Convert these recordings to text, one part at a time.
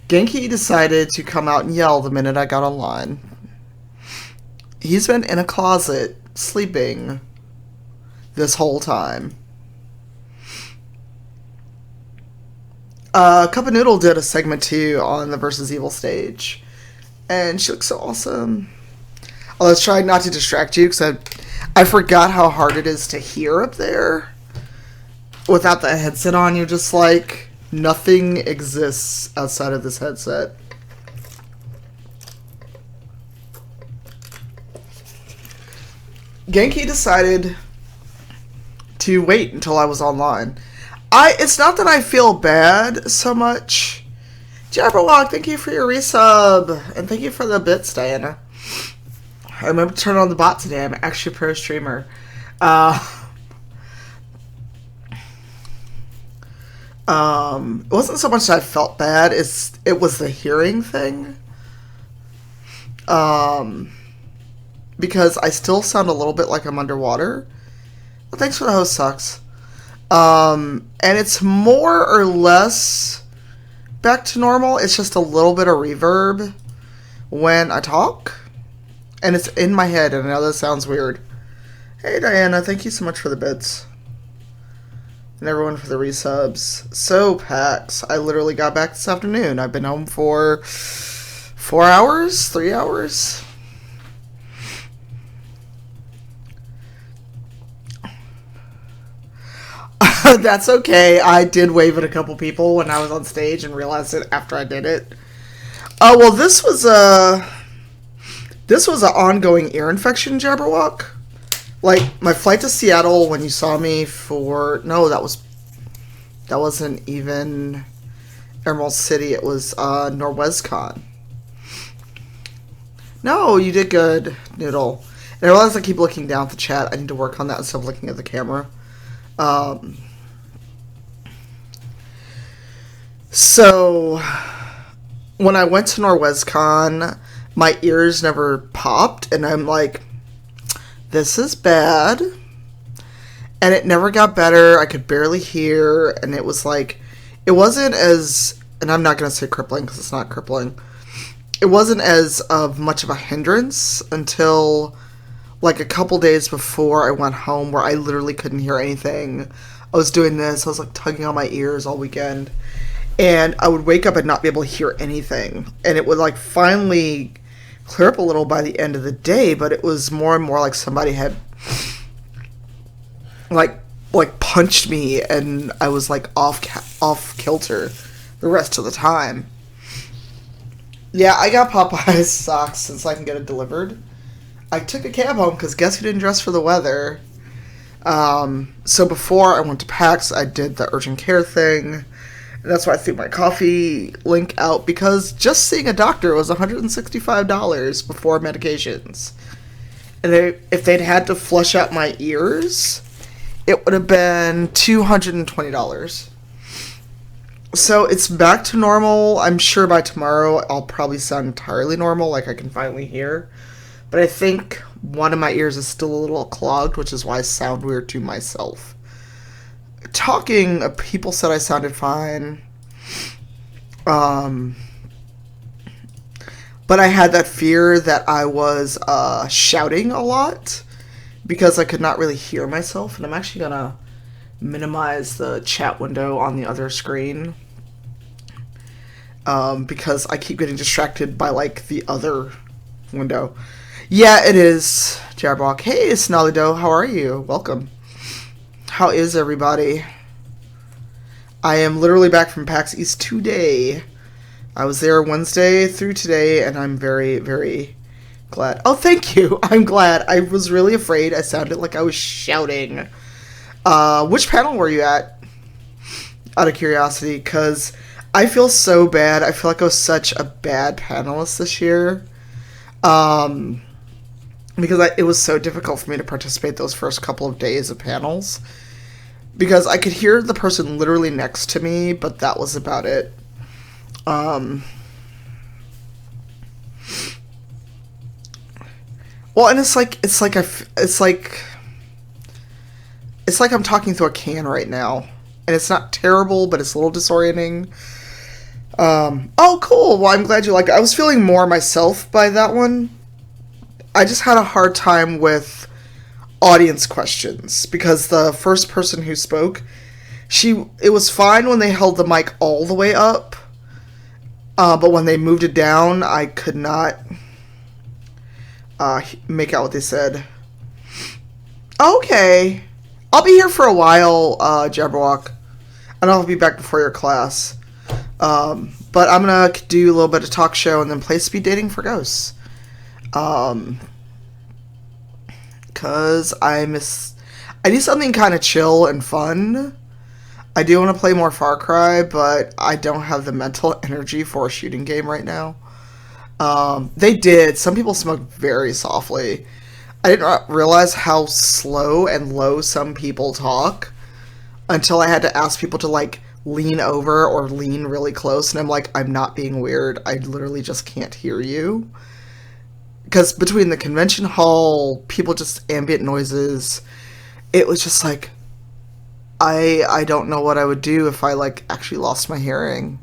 Genki decided to come out and yell the minute I got online. He's been in a closet, sleeping, this whole time. Cup of Noodle did a segment too on the Versus Evil stage. And she looks so awesome. I was trying not to distract you because I forgot how hard it is to hear up there. Without the headset on, you're just like, nothing exists outside of this headset. Genki decided to wait until I was online. It's not that I feel bad so much. Jabberwock, thank you for your resub. And thank you for the bits, Diana. I remember to turn on the bot today. I'm actually a pro streamer. It wasn't so much that I felt bad, it was the hearing thing. Because I still sound a little bit like I'm underwater. But thanks for the host sucks. And it's more or less back to normal. It's just a little bit of reverb when I talk. And it's in my head, and I know that sounds weird. Hey Diana, thank you so much for the bits. And everyone for the resubs. So, PAX, I literally got back this afternoon. I've been home for 4 hours? 3 hours? That's okay. I did wave at a couple people when I was on stage and realized it after I did it. Well, this was an ongoing ear infection, Jabberwock. Like, my flight to Seattle when you saw me for... No, that wasn't even Emerald City. It was NorwesCon. No, you did good, Noodle. And I realize I keep looking down at the chat. I need to work on that instead of looking at the camera. So, when I went to NorwesCon, my ears never popped, and I'm like, this is bad. And it never got better. I could barely hear, and it was like, it wasn't as, and I'm not going to say crippling because it's not crippling. It wasn't as of much of a hindrance until like a couple days before I went home, where I literally couldn't hear anything. I was doing this, I was like tugging on my ears all weekend, and I would wake up and not be able to hear anything. And it would like finally clear up a little by the end of the day, but it was more and more like somebody had like punched me, and I was like off kilter the rest of the time. Yeah, I got Popeye's socks since I can get it delivered. I took a cab home because guess who didn't dress for the weather? So before I went to PAX, I did the urgent care thing. And that's why I threw my coffee link out, because just seeing a doctor was $165 before medications. And if they'd had to flush out my ears, it would have been $220. So it's back to normal. I'm sure by tomorrow I'll probably sound entirely normal, like I can finally hear. But I think one of my ears is still a little clogged, which is why I sound weird to myself. Talking, people said I sounded fine. But I had that fear that I was shouting a lot because I could not really hear myself. And I'm actually going to minimize the chat window on the other screen. Because I keep getting distracted by like the other window. Yeah, it is, Jabberwock. Hey, Snollydo, how are you? Welcome. How is everybody? I am literally back from PAX East today. I was there Wednesday through today, and I'm very, very glad. Oh, thank you. I'm glad. I was really afraid I sounded like I was shouting. Which panel were you at? Out of curiosity, because I feel so bad. I feel like I was such a bad panelist this year. Because it was so difficult for me to participate those first couple of days of panels. Because I could hear the person literally next to me, but that was about it. Well, and it's like I'm talking through a can right now. And it's not terrible, but it's a little disorienting. Oh, cool. Well, I'm glad you liked it. I was feeling more myself by that one. I just had a hard time with audience questions because the first person who spoke, it was fine when they held the mic all the way up, but when they moved it down, I could not make out what they said. Okay, I'll be here for a while, Jabberwock. I know I'll be back before your class. But I'm gonna do a little bit of talk show and then play speed dating for ghosts. Cause I need something kind of chill and fun. I do want to play more Far Cry, but I don't have the mental energy for a shooting game right now. They did. Some people smoke very softly. I didn't realize how slow and low some people talk until I had to ask people to, like, lean over or lean really close, and I'm like, I'm not being weird. I literally just can't hear you. Because between the convention hall, people just ambient noises, it was just like, I don't know what I would do if I, like, actually lost my hearing.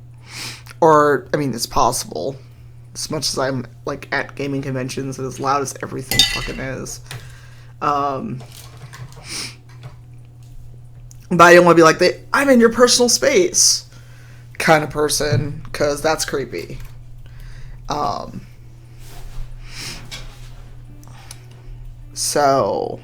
Or, I mean, it's possible. As much as I'm, like, at gaming conventions and as loud as everything fucking is. But I don't want to be like, I'm in your personal space kind of person, because that's creepy. So,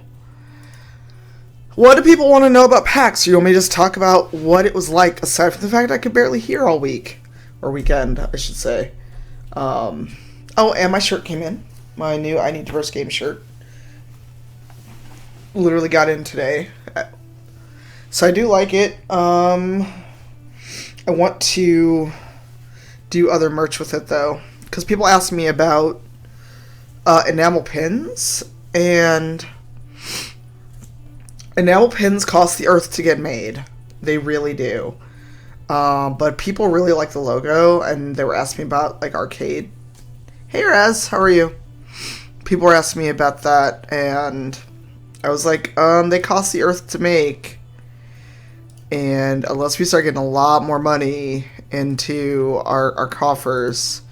what do people want to know about PAX? You want me to just talk about what it was like, aside from the fact I could barely hear all week. Or weekend, I should say. Oh, and my shirt came in. My new I Need Diverse Game shirt. Literally got in today. So I do like it. I want to do other merch with it, though. Because people ask me about enamel pins. And enamel pins cost the earth to get made. They really do. But people really like the logo, and they were asking me about, like, arcade. Hey, Raz, how are you? People were asking me about that, and I was like, they cost the earth to make. And unless we start getting a lot more money into our coffers,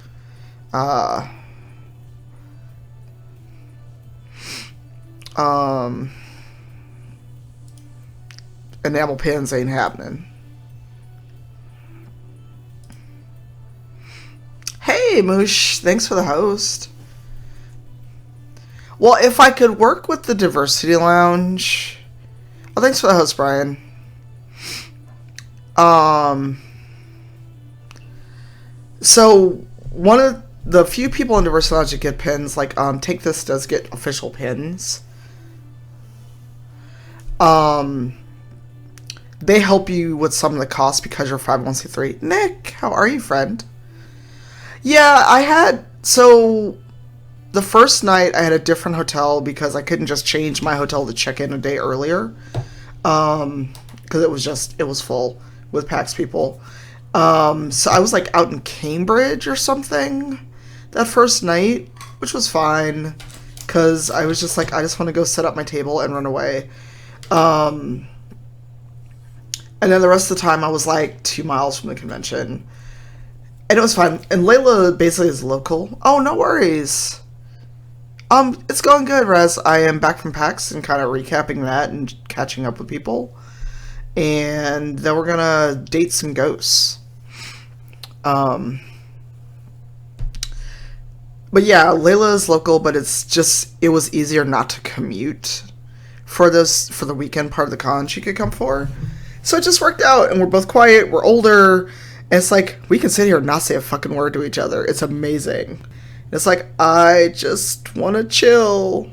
enamel pins ain't happening. Hey, Moosh, thanks for the host. Well, if I could work with the Diversity Lounge... Oh, thanks for the host, Brian. So, one of the few people in Diversity Lounge that get pins, like, Take This does get official pins. They help you with some of the costs because you're 501c3. Nick, how are you, friend? Yeah, so the first night I had a different hotel because I couldn't just change my hotel to check in a day earlier. Because it was full with PAX people. So I was, like, out in Cambridge or something that first night, which was fine. Because I was just like, I just want to go set up my table and run away. And then the rest of the time I was, like, 2 miles from the convention. And it was fun. And Layla basically is local. Oh, no worries. It's going good, Rez. I am back from PAX and kind of recapping that and catching up with people. And then we're gonna date some ghosts. But yeah, Layla is local, but it was easier not to commute for the weekend part of the con she could come for. So it just worked out, and we're both quiet, we're older, and it's like, we can sit here and not say a fucking word to each other. It's amazing. And it's like, I just want to chill.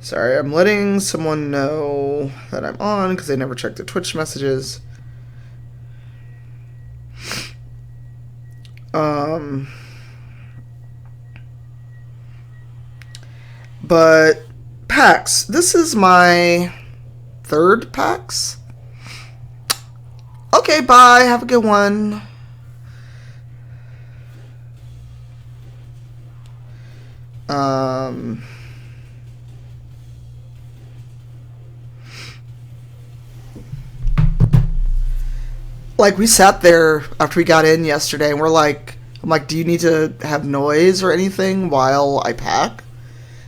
Sorry, I'm letting someone know that I'm on, because they never checked the Twitch messages. But PAX, this is my third PAX. Okay, bye. Have a good one. like, we sat there after we got in yesterday, and I'm like, do you need to have noise or anything while I pack?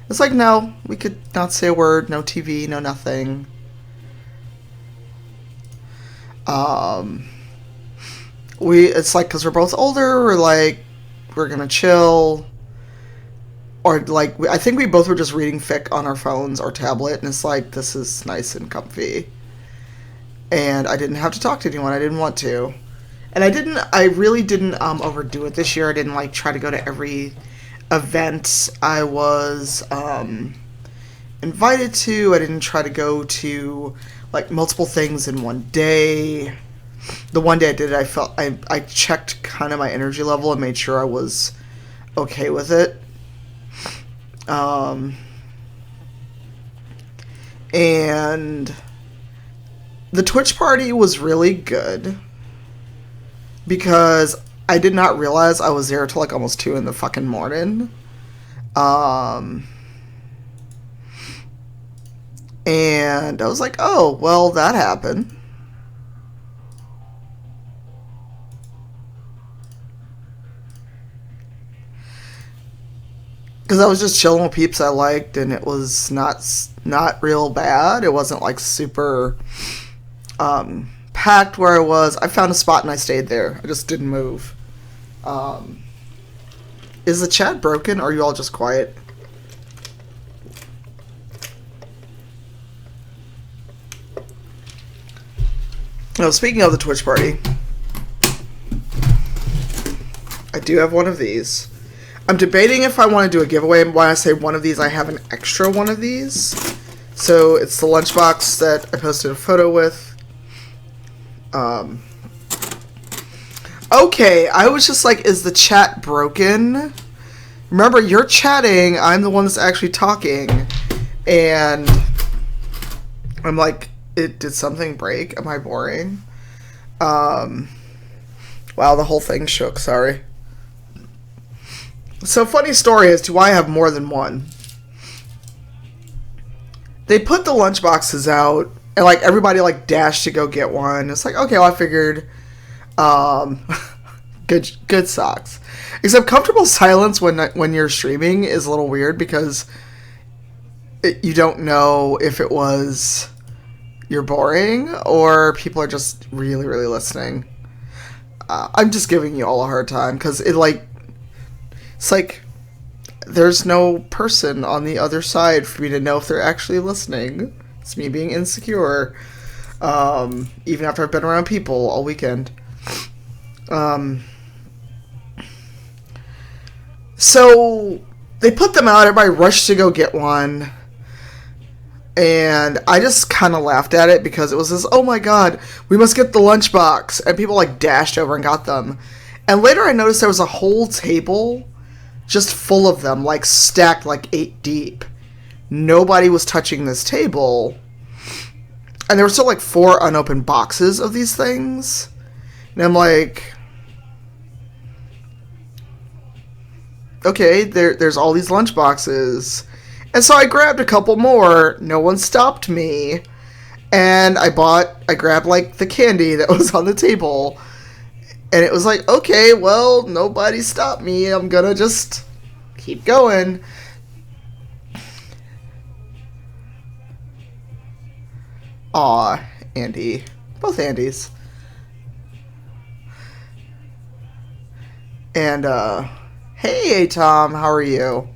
It's like, no, we could not say a word, no TV, no nothing. It's like, because we're both older, we're gonna chill. Or, like, I think we both were just reading fic on our phones or tablet, and it's like, this is nice and comfy. And I didn't have to talk to anyone. I didn't want to. And I really didn't overdo it this year. I didn't, like, try to go to every event I was invited to. I didn't try to go to, like, multiple things in one day. The one day I did it, I checked kind of my energy level and made sure I was okay with it. And the Twitch party was really good because I did not realize I was there till like almost 2 in the fucking morning. And I was like, oh, well, that happened. Because I was just chilling with peeps I liked, and it was not real bad. It wasn't like super packed where I was. I found a spot and I stayed there. I just didn't move. Is the chat broken, or are you all just quiet? Oh, speaking of the Twitch party, I do have one of these. I'm debating if I want to do a giveaway. When I say one of these, I have an extra one of these. So it's the lunchbox that I posted a photo with. Okay, I was just like, is the chat broken? Remember, you're chatting, I'm the one that's actually talking. And I'm like, did something break? Am I boring? Wow, the whole thing shook, sorry. So, funny story as to why I have more than one. They put the lunchboxes out, and like everybody like dashed to go get one. It's like, okay, well, I figured, good socks. Except comfortable silence when you're streaming is a little weird because you don't know if it was you're boring or people are just really, really listening. I'm just giving you all a hard time because it's like there's no person on the other side for me to know if they're actually listening. It's me being insecure, even after I've been around people all weekend. So they put them out, everybody rushed to go get one, and I just kind of laughed at it because it was this, oh my god, we must get the lunchbox, and people like dashed over and got them. And later I noticed there was a whole table just full of them, like stacked like 8 deep. Nobody was touching this table. And there were still like 4 unopened boxes of these things. And I'm like, okay, there's all these lunch boxes. And so I grabbed a couple more. No one stopped me. And I grabbed like the candy that was on the table. And it was like, okay, well, nobody stopped me. I'm gonna just keep going. Aw, Andy. Both Andys. And, hey, Tom, how are you?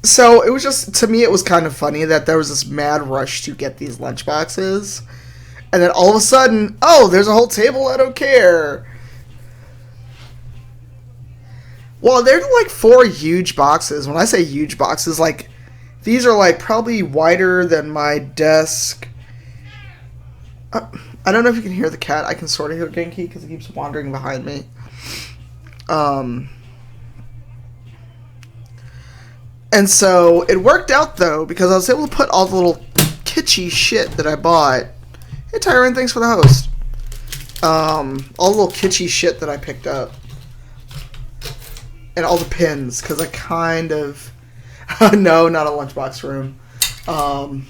So, it was just, to me, it was kind of funny that there was this mad rush to get these lunchboxes. And then all of a sudden, oh, there's a whole table, I don't care. Well, they're like 4 huge boxes. When I say huge boxes, like, these are like probably wider than my desk. I don't know if you can hear the cat. I can sort of hear Genki because it keeps wandering behind me. And so it worked out though because I was able to put all the little kitschy shit that I bought. Hey Tyron, thanks for the host. All the little kitschy shit that I picked up. And all the pins, because I kind of... no, not a lunchbox room. I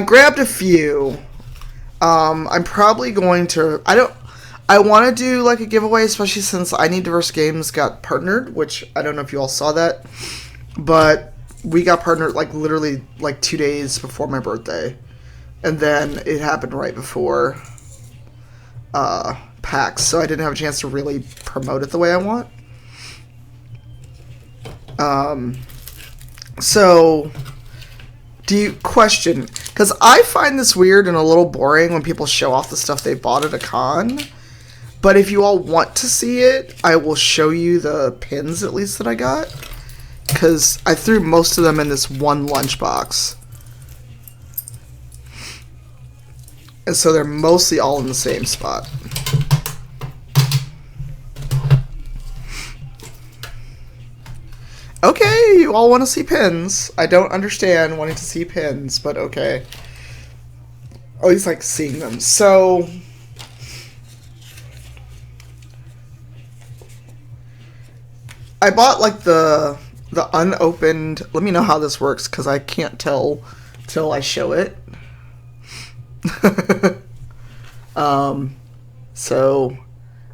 grabbed a few. I'm probably going to. I want to do like a giveaway, especially since I Need Diverse Games got partnered, which I don't know if you all saw that, but we got partnered like literally like 2 days before my birthday, and then it happened right before PAX, so I didn't have a chance to really promote it the way I want. So, do you question? Because I find this weird and a little boring when people show off the stuff they bought at a con. But if you all want to see it, I will show you the pins at least that I got. Because I threw most of them in this one lunchbox. And so they're mostly all in the same spot. Okay, you all want to see pins. I don't understand wanting to see pins, but okay. Oh, he's like seeing them. So, I bought like the unopened. Let me know how this works because I can't tell till I show it. So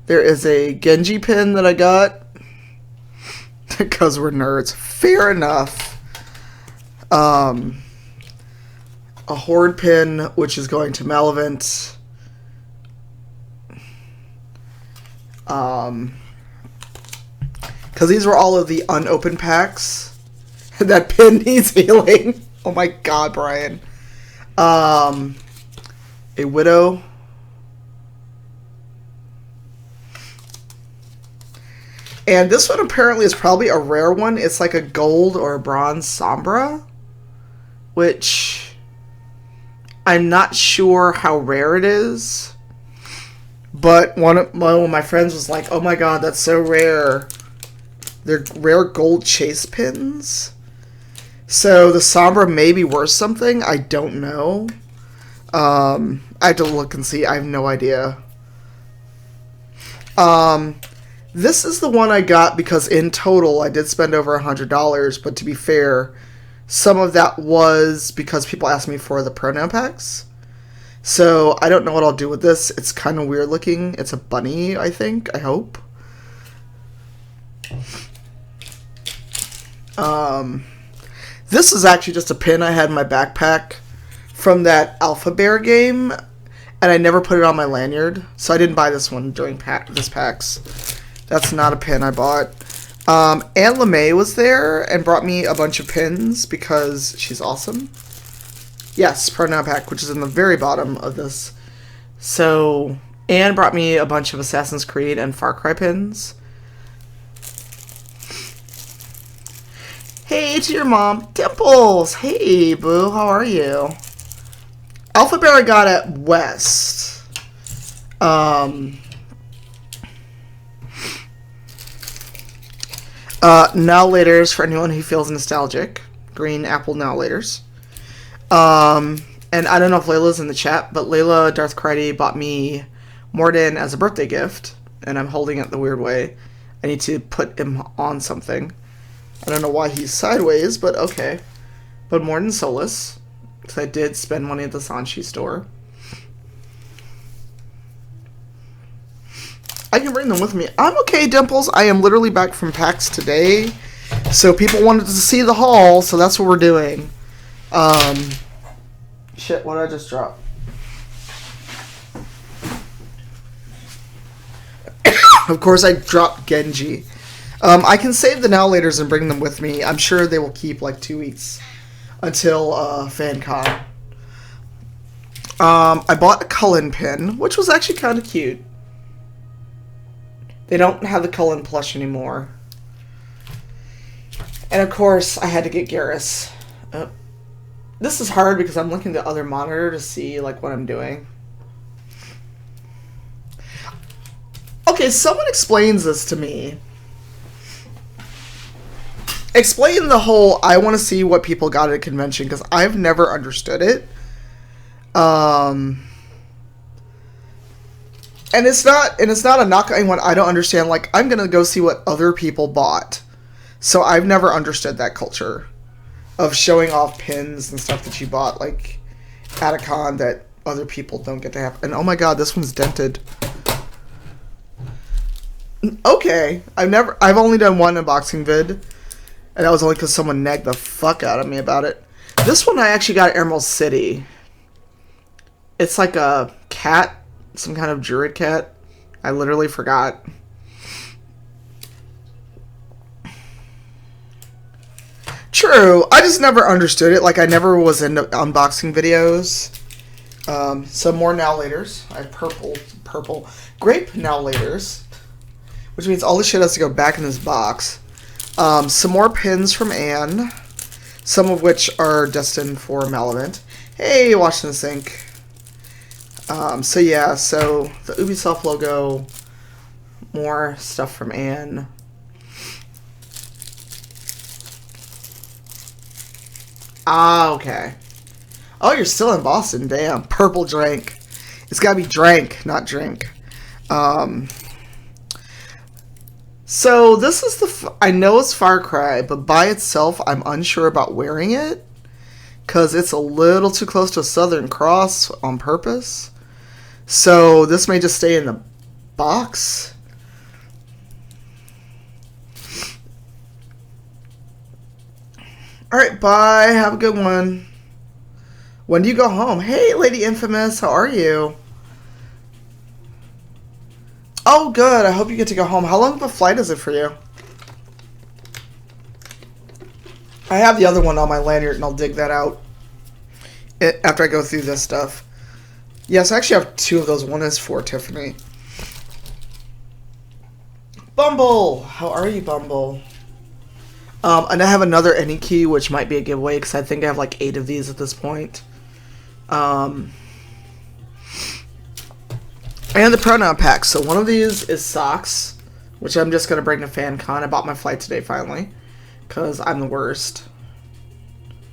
there is a Genji pin that I got. Because we're nerds. Fair enough. A Horde pin, which is going to Malevant. Because these were all of the unopened packs. That pin needs healing. Oh my god, Brian. A Widow. And this one apparently is probably a rare one. It's like a gold or a bronze Sombra, which I'm not sure how rare it is. But one of my friends was like, "Oh my god, that's so rare. They're rare gold chase pins." So the Sombra may be worth something. I don't know. I have to look and see. I have no idea. This is the one I got because in total I did spend over $100, but to be fair, some of that was because people asked me for the pronoun packs. So I don't know what I'll do with this. It's kind of weird looking. It's a bunny, I think. I hope. This is actually just a pin I had in my backpack from that Alpha Bear game, and I never put it on my lanyard, so I didn't buy this one during this PAX. That's not a pin I bought. Aunt LeMay was there and brought me a bunch of pins because she's awesome. Yes, pronoun pack, which is in the very bottom of this. So, Anne brought me a bunch of Assassin's Creed and Far Cry pins. Hey to your mom, Dimples. Hey, boo, how are you? Alpha Bear I got at West. Now Laters for anyone who feels nostalgic. Green Apple Now Laters. And I don't know if Layla's in the chat, but Layla Darth Cridey bought me Morden as a birthday gift, and I'm holding it the weird way. I need to put him on something. I don't know why he's sideways, but okay. But Morden Solus, because I did spend money at the Sanchi store. I can bring them with me. I'm okay, Dimples. I am literally back from PAX today. So people wanted to see the haul, so that's what we're doing. Shit, what did I just drop? Of course, I dropped Genji. I can save the Now Laters and bring them with me. I'm sure they will keep like 2 weeks until FanCon. I bought a Cullen pin, which was actually kind of cute. They don't have the Cullen plush anymore. And of course, I had to get Garrus. This is hard because I'm looking at the other monitor to see like what I'm doing. Okay, someone explains this to me. Explain the whole, I want to see what people got at a convention, because I've never understood it. And it's not a knock on anyone. I don't understand. Like, I'm gonna go see what other people bought. So I've never understood that culture of showing off pins and stuff that you bought, like, at a con that other people don't get to have. And oh my god, this one's dented. Okay, I've only done one unboxing vid, and that was only because someone nagged the fuck out of me about it. This one I actually got at Emerald City. It's like a cat, some kind of druid cat. I literally forgot. True, I just never understood it. Like, I never was into unboxing videos. Some more now laters. I have purple grape now laters, which means all the shit has to go back in this box. Some more pins from Anne, some of which are destined for Malavant. Hey, watching the sink. So yeah, so the Ubisoft logo, more stuff from Anne. Ah, okay. Oh, you're still in Boston. Damn. Purple drank. It's gotta be drank, not drink. So this is the... I know it's Far Cry, but by itself, I'm unsure about wearing it. Because it's a little too close to a Southern Cross on purpose. So this may just stay in the box. Alright, bye. Have a good one. When do you go home? Hey, Lady Infamous, how are you? Oh, good. I hope you get to go home. How long of a flight is it for you? I have the other one on my lanyard, and I'll dig that out after I go through this stuff. Yes, I actually have two of those. One is for Tiffany. Bumble! How are you, Bumble? And I have another any key, which might be a giveaway, because I think I have like 8 of these at this point. And the pronoun pack. So one of these is socks, which I'm just going to bring to FanCon. I bought my flight today, finally, because I'm the worst.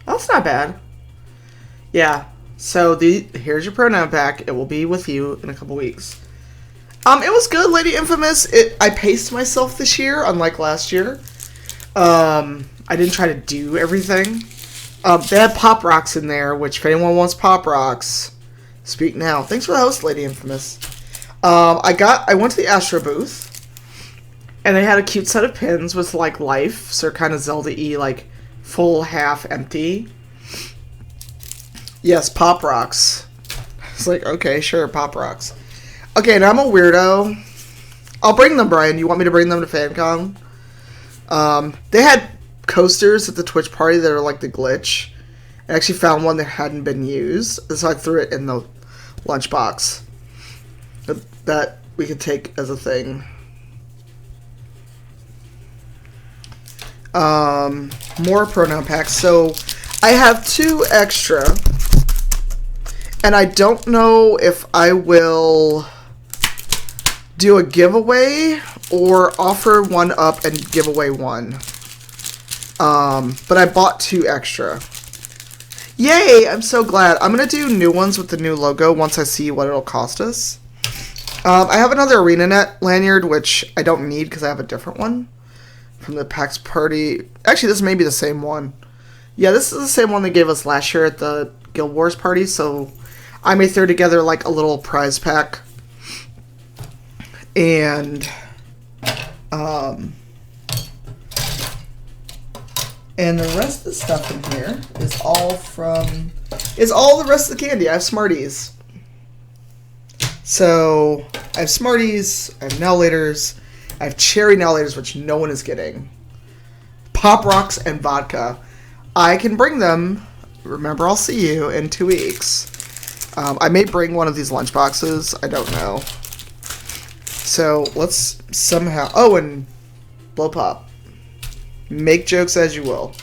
Oh, that's not bad. Yeah, so here's your pronoun pack. It will be with you in a couple weeks. It was good, Lady Infamous. I paced myself this year, unlike last year. I didn't try to do everything. They had Pop Rocks in there, which if anyone wants Pop Rocks, speak now. Thanks for the host, Lady Infamous. I went to the Astro booth, and they had a cute set of pins with, like, life, so kind of Zelda-y, like, full, half, empty. Yes, Pop Rocks. It's like, okay, sure, Pop Rocks. Okay, now I'm a weirdo. I'll bring them, Brian. You want me to bring them to FanCon? They had coasters at the Twitch party that are like the glitch. I actually found one that hadn't been used, so I threw it in the lunchbox that we could take as a thing. More pronoun packs. So I have 2 extra, and I don't know if I will do a giveaway or offer one up and give away one. But I bought 2 extra. Yay! I'm so glad. I'm going to do new ones with the new logo once I see what it'll cost us. I have another ArenaNet lanyard, which I don't need because I have a different one from the PAX party. Actually, this may be the same one. Yeah, this is the same one they gave us last year at the Guild Wars party, so I may throw together like a little prize pack. And the rest of the stuff in here is all the rest of the candy. I have Smarties. So, I have Smarties, I have Now-Laters, I have Cherry Now-Laters, which no one is getting. Pop Rocks and vodka. I can bring them. Remember, I'll see you in 2 weeks. I may bring one of these lunchboxes. I don't know. So, let's somehow... Oh, and Blow Pop. Make jokes as you will.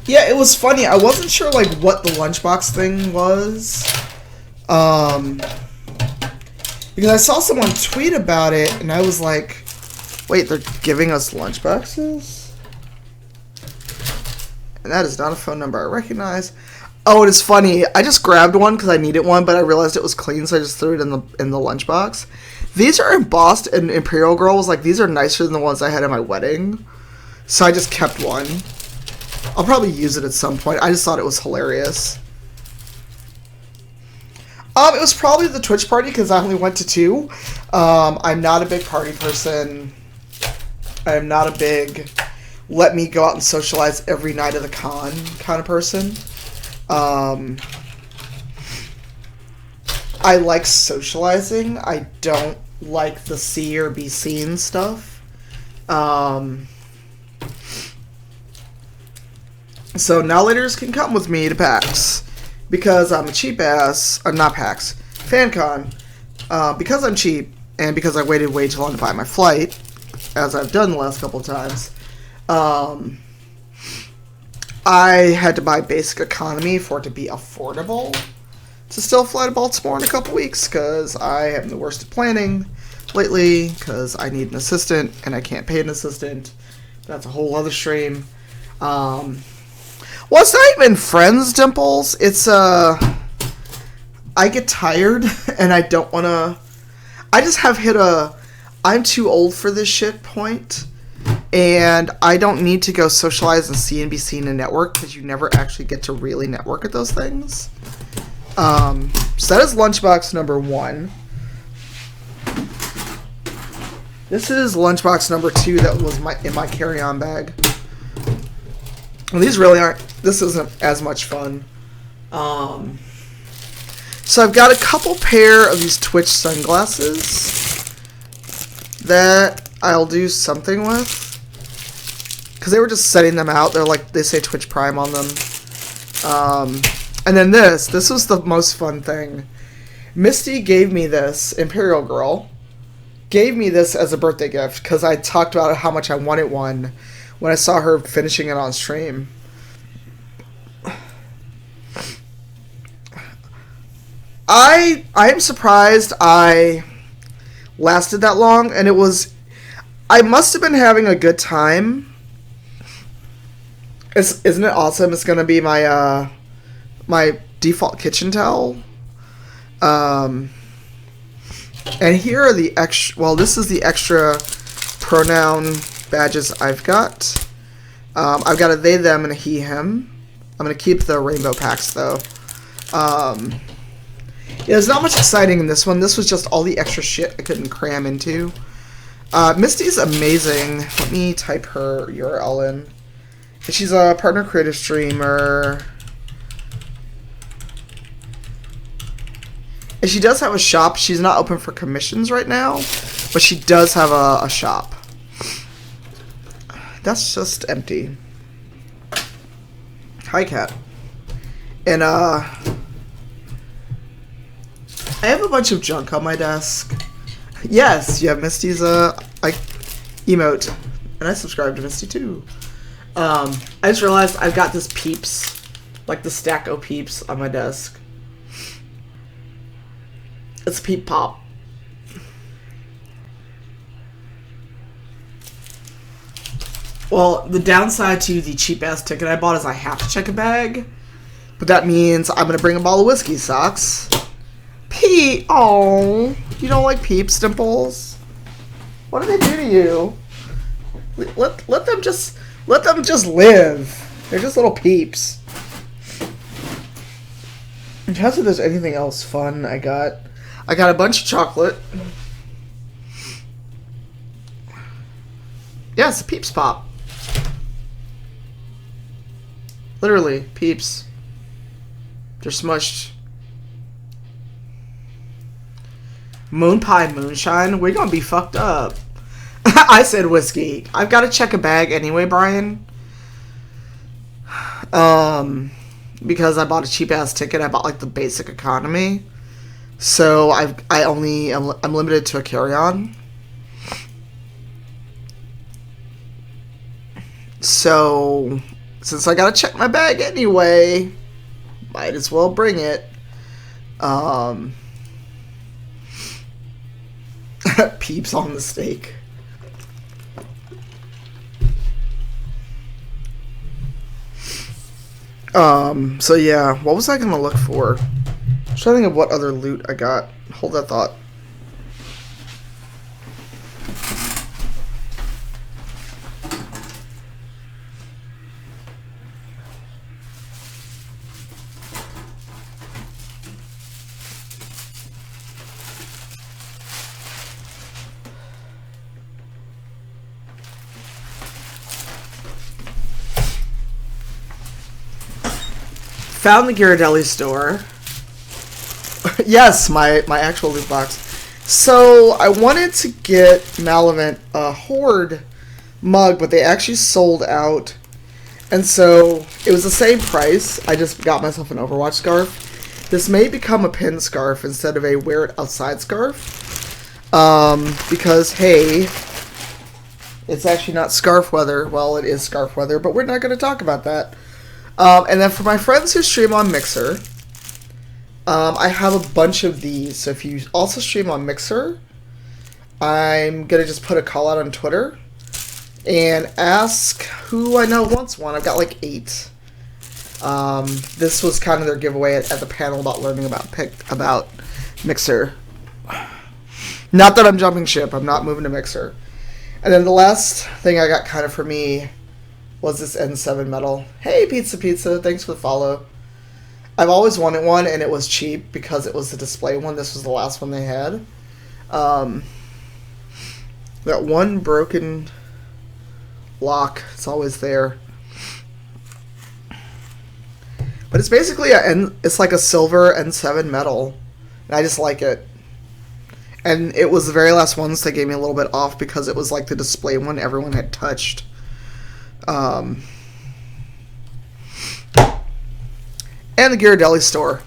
Yeah, it was funny. I wasn't sure, like, what the lunchbox thing was. Because I saw someone tweet about it, and I was like, wait, they're giving us lunchboxes? And that is not a phone number I recognize. Oh, it is funny. I just grabbed one because I needed one, but I realized it was clean, so I just threw it in the lunchbox. These are embossed, and Imperial Girl was like, these are nicer than the ones I had at my wedding. So I just kept one. I'll probably use it at some point. I just thought it was hilarious. It was probably the Twitch party because I only went to 2. I'm not a big party person. I'm not a big let me go out and socialize every night of the con kind of person. I like socializing. I don't like the see or be seen stuff. So now laters can come with me to PAX. Because I'm a cheap ass, not PAX, FanCon. Because I'm cheap, and because I waited way too long to buy my flight, as I've done the last couple of times, I had to buy basic economy for it to be affordable to still fly to Baltimore in a couple weeks, because I am the worst at planning lately, because I need an assistant, and I can't pay an assistant. That's a whole other stream. Well, it's not even friends, Dimples. It's, I get tired, and I don't want to... I just have hit a I'm too old for this shit point, and I don't need to go socialize and see and be seen and network, because you never actually get to really network at those things. So that is lunchbox number 1. This is lunchbox number 2 that was in my carry-on bag. Well, these really aren't... This isn't as much fun. So I've got a couple pair of these Twitch sunglasses that I'll do something with. Because they were just setting them out. They're like, they say Twitch Prime on them. And then this was the most fun thing. Misty gave me this, Imperial Girl, gave me this as a birthday gift because I talked about how much I wanted one when I saw her finishing it on stream. I am surprised I lasted that long, and it was... I must have been having a good time. Isn't it awesome? It's going to be my my default kitchen towel. And here are the extra... Well, this is the extra pronoun badges I've got. I've got a they, them, and a he, him. I'm going to keep the rainbow packs, though. Yeah, there's not much exciting in this one. This was just all the extra shit I couldn't cram into. Misty's amazing. Let me type her URL in. She's a partner creative streamer. And she does have a shop. She's not open for commissions right now, but she does have a shop. That's just empty. Hi, Cat. And, I have a bunch of junk on my desk. Yes, you have Misty's, emote. And I subscribe to Misty, too. I just realized I've got this Peeps, like the stack of Peeps on my desk. It's Peep Pop. Well, the downside to the cheap-ass ticket I bought is I have to check a bag. But that means I'm going to bring a bottle of whiskey, Socks. Pete! Oh, you don't like Peeps, Dimples? What do they do to you? Let them just live. They're just little peeps. I'm trying to see if there's anything else fun I got. I got a bunch of chocolate. Yeah, it's a Peeps Pop. Literally, Peeps. They're smushed. Moon Pie Moonshine? We're gonna be fucked up. I said whiskey. I've got to check a bag anyway, Brian. Because I bought a cheap-ass ticket. I bought, like, the basic economy. So, I'm limited to a carry-on. So, since I gotta check my bag anyway, might as well bring it. Peeps on the steak. So yeah, what was I gonna look for? I'm trying to think of what other loot I got. Hold that thought. Found the Ghirardelli store. Yes, my actual loot box. So I wanted to get Malavant a Horde mug, but they actually sold out. And so it was the same price. I just got myself an Overwatch scarf. This may become a pin scarf instead of a wear it outside scarf. Because, hey, it's actually not scarf weather. Well, it is scarf weather, but we're not going to talk about that. And then for my friends who stream on Mixer, I have a bunch of these. So if you also stream on Mixer, I'm going to just put a call out on Twitter and ask who I know wants one. I've got like 8. This was kind of their giveaway at the panel about learning about Mixer. Not that I'm jumping ship. I'm not moving to Mixer. And then the last thing I got kind of for me was this N7 medal. Hey, Pizza, thanks for the follow. I've always wanted one, and it was cheap because it was the display one. This was the last one they had. That one broken lock, it's always there. But it's basically it's like a silver N7 medal, and I just like it. And it was the very last ones that gave me a little bit off because it was like the display one everyone had touched. And the Ghirardelli store.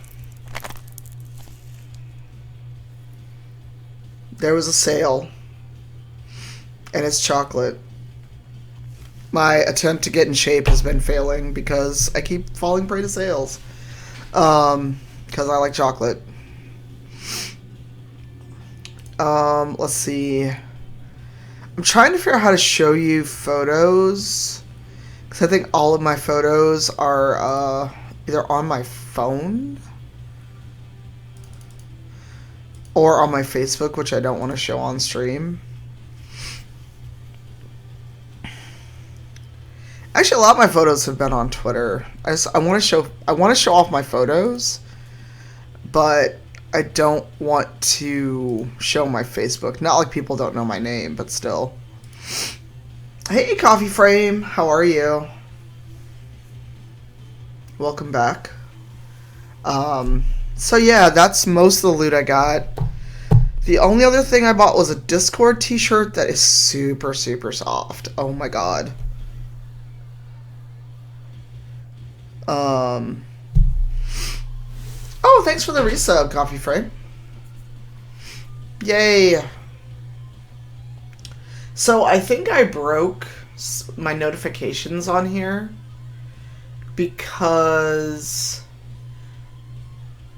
There was a sale. And it's chocolate. My attempt to get in shape has been failing because I keep falling prey to sales. Because I like chocolate. Let's see. I'm trying to figure out how to show you photos. Because I think all of my photos are either on my phone or on my Facebook, which I don't want to show on stream. Actually, a lot of my photos have been on Twitter. I want to show off my photos, but I don't want to show my Facebook. Not like people don't know my name, but still. Hey, Coffee Frame, how are you? Welcome back. So yeah, that's most of the loot I got. The only other thing I bought was a Discord t-shirt that is super, super soft. Oh my god. Oh, thanks for the resub, Coffee Frame. Yay. So I think I broke my notifications on here because...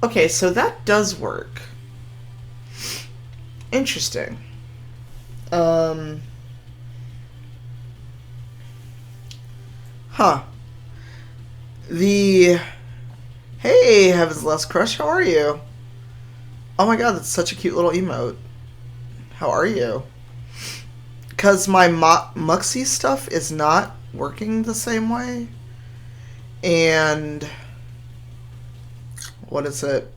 Okay, so that does work. Interesting. Huh. Hey, Heaven's Last Crush, how are you? Oh my god, that's such a cute little emote. How are you? Because my Muxie stuff is not working the same way. And... what is it?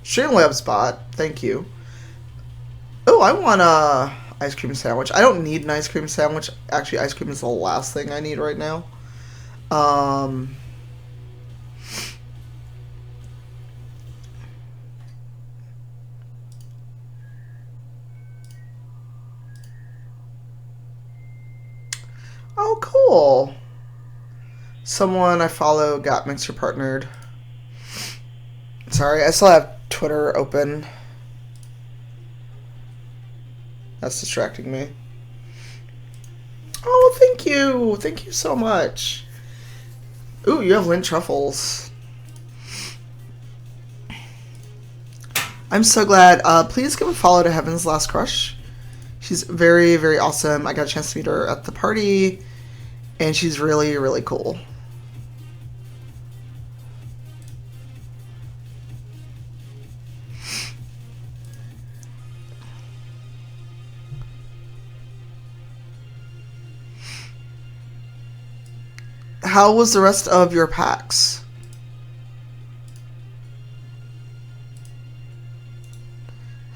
Streamlabs bot, thank you. Oh, I want a ice cream sandwich. I don't need an ice cream sandwich. Actually, ice cream is the last thing I need right now. Oh, cool. Someone I follow got Mixer partnered. Sorry, I still have Twitter open. That's distracting me. Oh, thank you. Thank you so much. Ooh, you have lint truffles. I'm so glad. Please give a follow to Heaven's Last Crush. She's very, very awesome. I got a chance to meet her at the party, and she's really, really cool. How was the rest of your PAX?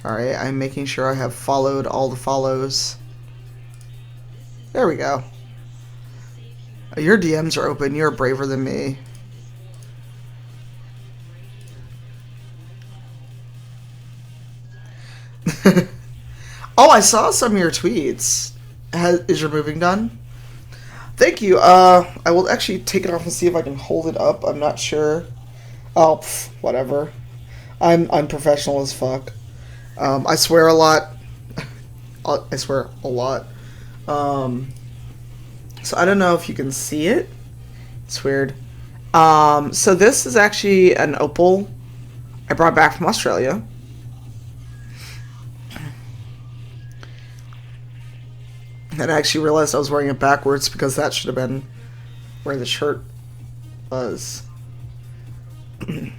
Alright, I'm making sure I have followed all the follows. There we go. Your DMs are open. You're braver than me. Oh, I saw some of your tweets. Is your moving done? Thank you. I will actually take it off and see if I can hold it up. I'm not sure. Oh, whatever. I'm unprofessional as fuck. I swear a lot. I swear a lot. So I don't know if you can see it. It's weird. So this is actually an opal I brought back from Australia. And I actually realized I was wearing it backwards because that should have been where the shirt was. So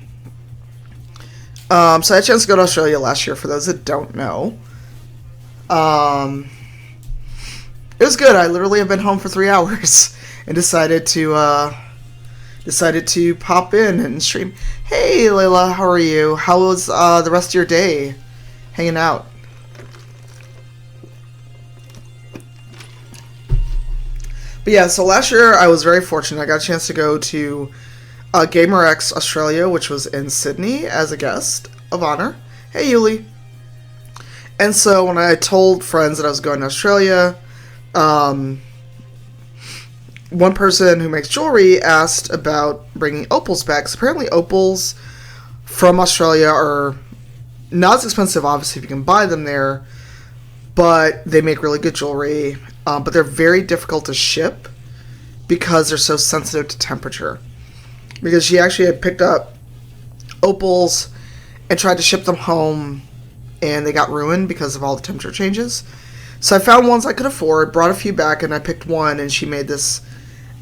I had a chance to go to Australia last year, for those that don't know. It was good. I literally have been home for 3 hours and decided to pop in and stream. Hey, Layla, how are you? How was the rest of your day hanging out? But yeah, so last year I was very fortunate. I got a chance to go to GamerX Australia, which was in Sydney, as a guest of honor. Hey, Yuli. And so when I told friends that I was going to Australia, one person who makes jewelry asked about bringing opals back. So apparently opals from Australia are not as expensive, obviously, if you can buy them there, but they make really good jewelry. But they're very difficult to ship because they're so sensitive to temperature. Because she actually had picked up opals and tried to ship them home, and they got ruined because of all the temperature changes. So I found ones I could afford, brought a few back, and I picked one, and she made this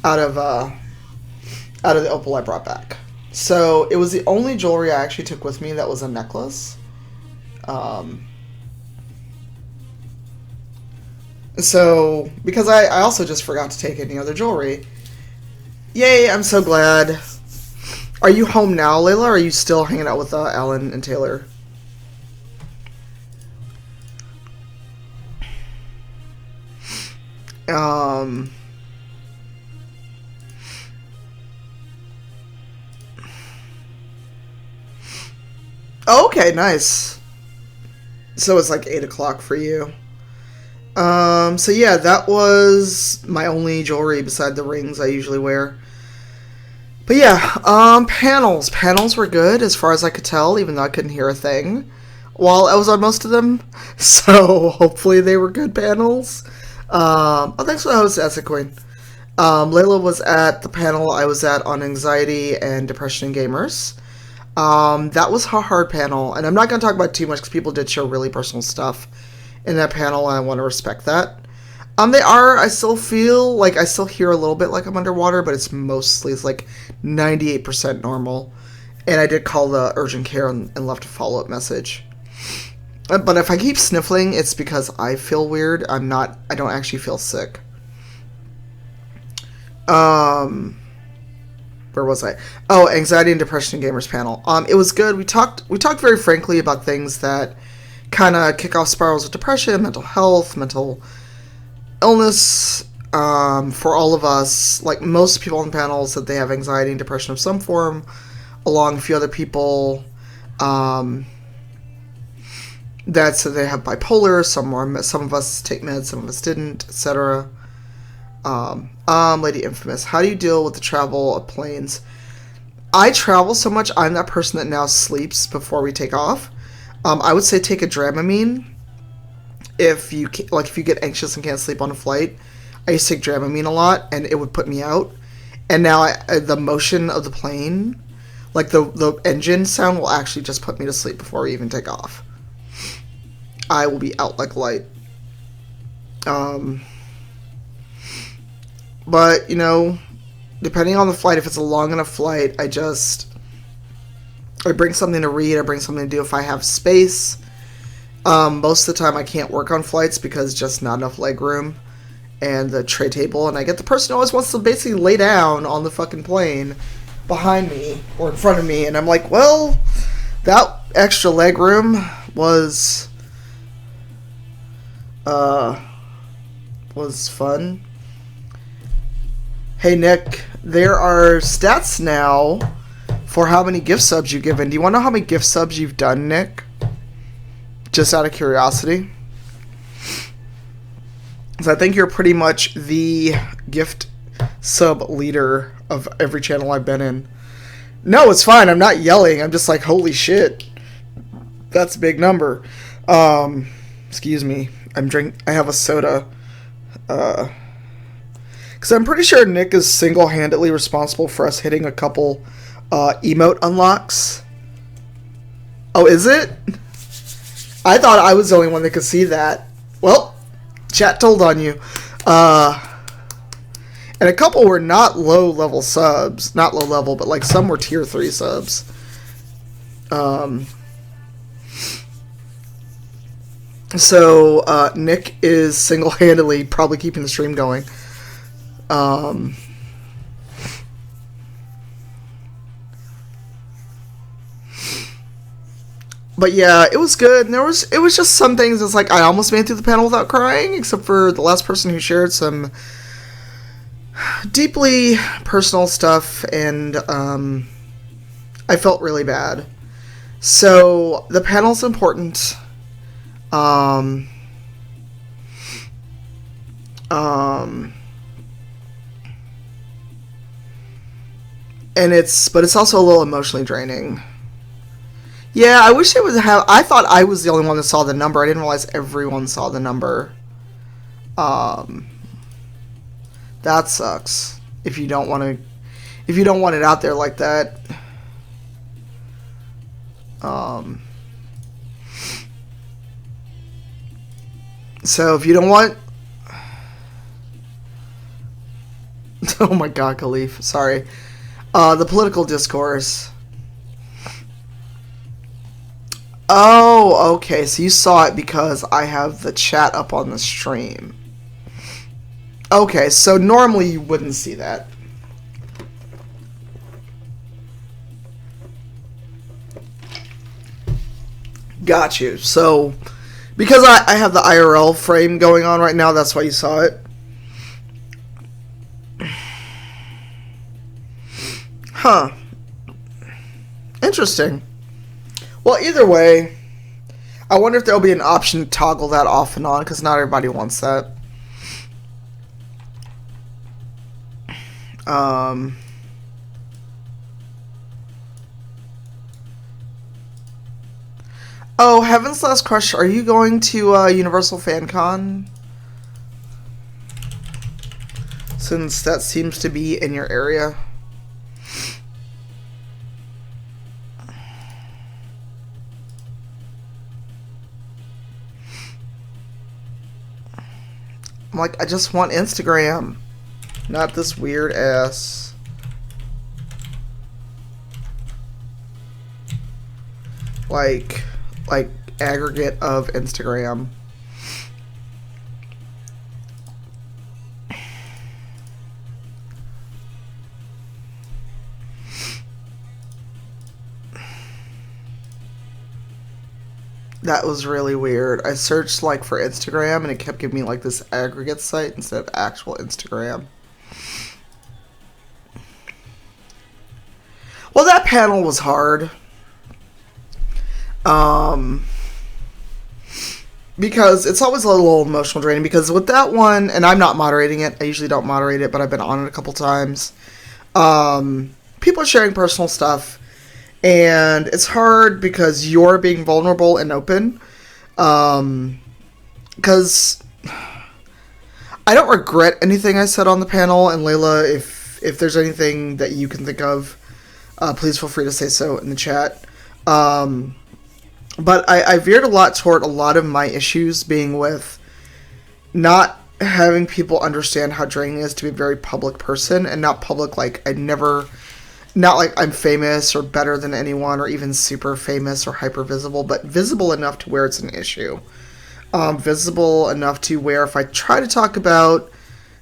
out of the opal I brought back. So it was the only jewelry I actually took with me that was a necklace. So, because I also just forgot to take any other jewelry. Yay, I'm so glad. Are you home now, Layla, or are you still hanging out with Alan and Taylor? Okay, nice. So it's like 8 o'clock for you. So yeah, that was my only jewelry beside the rings I usually wear. But yeah, panels. Panels were good as far as I could tell, even though I couldn't hear a thing while I was on most of them. So hopefully they were good panels. Oh, thanks for the host, Acid Queen. Layla was at the panel I was at on anxiety and depression in gamers. That was a hard panel, and I'm not going to talk about it too much because people did show really personal stuff in that panel, and I want to respect that. I still feel like I still hear a little bit like I'm underwater, but it's like 98% normal. And I did call the urgent care and left a follow-up message. But if I keep sniffling, it's because I feel weird. I don't actually feel sick. Where was I? Oh, anxiety and depression in gamers panel. It was good. We talked very frankly about things that kind of kick off spirals of depression, mental health, mental illness. For all of us, like most people on the panel said they have anxiety and depression of some form, along a few other people that said they have bipolar. Some of us take meds, some of us didn't, etc. Lady Infamous, how do you deal with the travel of planes? I travel so much, I'm that person that now sleeps before we take off. I would say take a Dramamine if you get anxious and can't sleep on a flight. I used to take Dramamine a lot, and it would put me out. And now the motion of the plane, like the engine sound, will actually just put me to sleep before we even take off. I will be out like light. But, depending on the flight, if it's a long enough flight, I bring something to read, I bring something to do if I have space. Most of the time I can't work on flights because just not enough leg room and the tray table, and I get the person who always wants to basically lay down on the fucking plane behind me or in front of me, and I'm like, well, that extra leg room was was fun. Hey Nick, there are stats now for how many gift subs you've given. Do you want to know how many gift subs you've done, Nick? Just out of curiosity. So I think you're pretty much the gift sub leader of every channel I've been in. No, it's fine. I'm not yelling. I'm just like, holy shit. That's a big number. Excuse me. I have a soda. Because I'm pretty sure Nick is single-handedly responsible for us hitting a couple emote unlocks. Oh, is it? I thought I was the only one that could see that. Well, chat told on you. And a couple were not low-level subs. Not low-level, but like some were tier 3 subs. So, Nick is single-handedly probably keeping the stream going. But yeah, it was good. And it was just some things that's like I almost made it through the panel without crying, except for the last person who shared some deeply personal stuff, and I felt really bad. So the panel's important. And it's also a little emotionally draining. Yeah, I wish it would have. I thought I was the only one that saw the number. I didn't realize everyone saw the number. That sucks. If you don't want it out there like that. So if you don't want. Oh my God, Khalif. Sorry. The political discourse. Oh, okay. So you saw it because I have the chat up on the stream. Okay, so normally you wouldn't see that. Got you. So, because I have the IRL frame going on right now, that's why you saw it. Huh. Interesting. Well, either way, I wonder if there'll be an option to toggle that off and on, because not everybody wants that. Oh, Heaven's Last Crush, are you going to Universal FanCon? Since that seems to be in your area. I'm like, I just want Instagram. Not this weird ass. Like aggregate of Instagram. That was really weird. I searched like for Instagram and it kept giving me like this aggregate site instead of actual Instagram. Well, that panel was hard. Because it's always a little emotional draining, because with that one, and I'm not moderating it, I usually don't moderate it, but I've been on it a couple times. People are sharing personal stuff, and it's hard because you're being vulnerable and open. Because I don't regret anything I said on the panel, and Layla, if there's anything that you can think of, please feel free to say so in the chat. But I veered a lot toward a lot of my issues being with not having people understand how draining it is to be a very public person, and not public like not like I'm famous or better than anyone or even super famous or hyper visible, but visible enough to where it's an issue. Visible enough to where if I try to talk about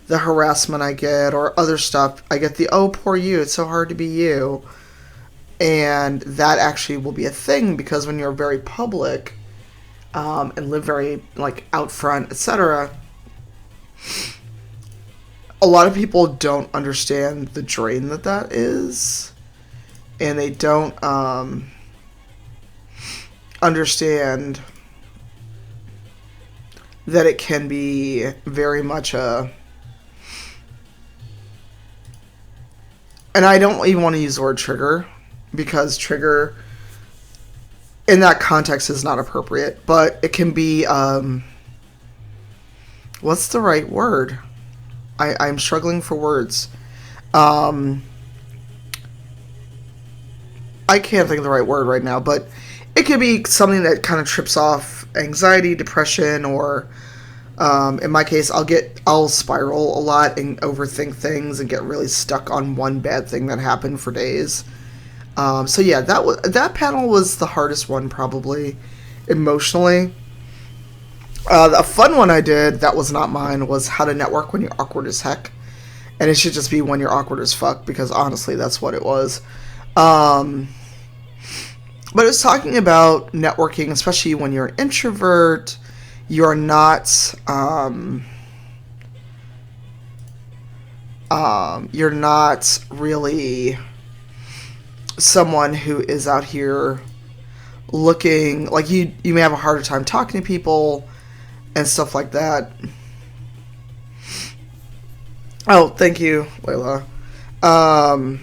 the harassment I get or other stuff, I get the, oh, poor you, it's so hard to be you. And that actually will be a thing, because when you're very public, and live very like out front, etc., a lot of people don't understand the drain that is, and they don't understand that it can be very much a, and I don't even want to use the word trigger, because trigger in that context is not appropriate, but it can be, what's the right word? I'm struggling for words. I can't think of the right word right now, but it could be something that kind of trips off anxiety, depression, or in my case, I'll spiral a lot and overthink things and get really stuck on one bad thing that happened for days. So yeah, that panel was the hardest one probably emotionally. The fun one I did that was not mine was how to network when you're awkward as heck, and it should just be when you're awkward as fuck, because honestly that's what it was. But it was talking about networking, especially when you're an introvert. You're not you're not really someone who is out here looking like you may have a harder time talking to people and stuff like that. Oh, thank you, Layla. And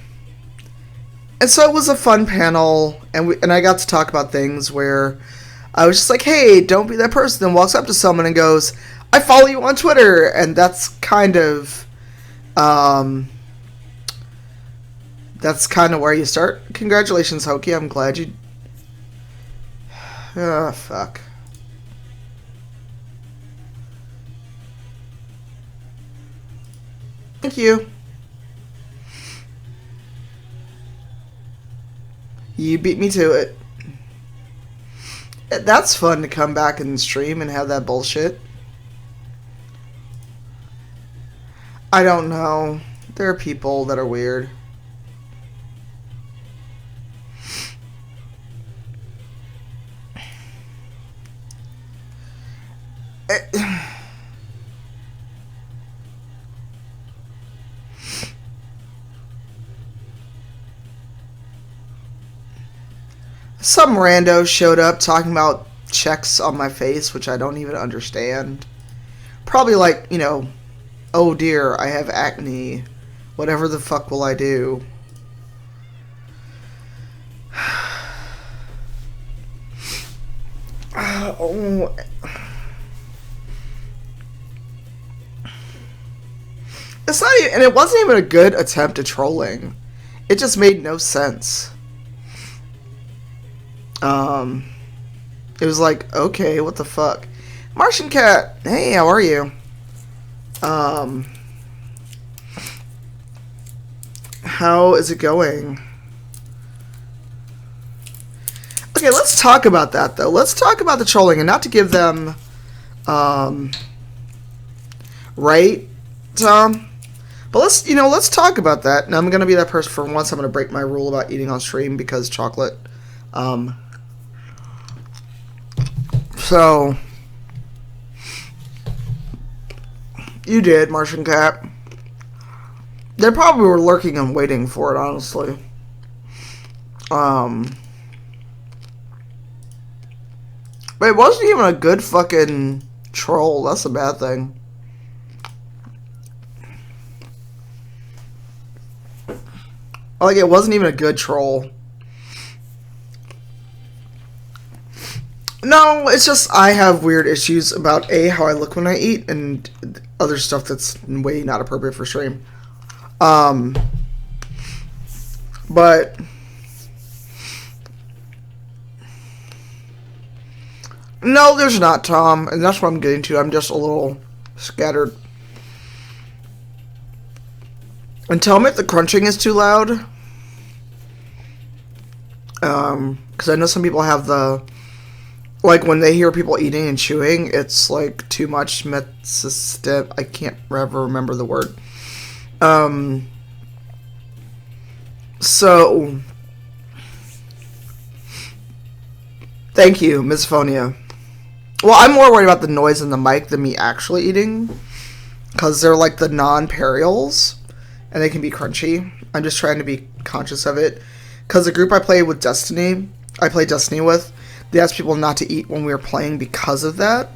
so it was a fun panel, and I got to talk about things where I was just like, hey, don't be that person that walks up to someone and goes, I follow you on Twitter. And that's kind of where you start. Congratulations, Hokie. I'm glad you... Oh, fuck. Thank you. You beat me to it. That's fun to come back and stream and have that bullshit. I don't know. There are people that are weird. Some rando showed up talking about checks on my face, which I don't even understand. Probably like, oh dear, I have acne. Whatever the fuck will I do? Oh. It's not even, and it wasn't even a good attempt at trolling. It just made no sense. It was like, okay, what the fuck? Martian Cat, hey, how are you? How is it going? Okay, let's talk about that, though. Let's talk about the trolling, and not to give them, right, Tom? But let's talk about that. And I'm gonna be that person for once. I'm gonna break my rule about eating on stream because chocolate. So you did, Martian Cat. They probably were lurking and waiting for it, honestly. But it wasn't even a good fucking troll. That's a bad thing. Like, it wasn't even a good troll. No, it's just I have weird issues about how I look when I eat and other stuff that's way not appropriate for stream. But no, there's not, Tom, and that's what I'm getting to. I'm just a little scattered. And tell me if the crunching is too loud. Because I know some people have like, when they hear people eating and chewing, it's, like, too much I can't ever remember the word. So, thank you, Miss Phonia. Well, I'm more worried about the noise in the mic than me actually eating, because they're like the non-perials, and they can be crunchy. I'm just trying to be conscious of it, because the group I play Destiny with, they asked people not to eat when we were playing because of that,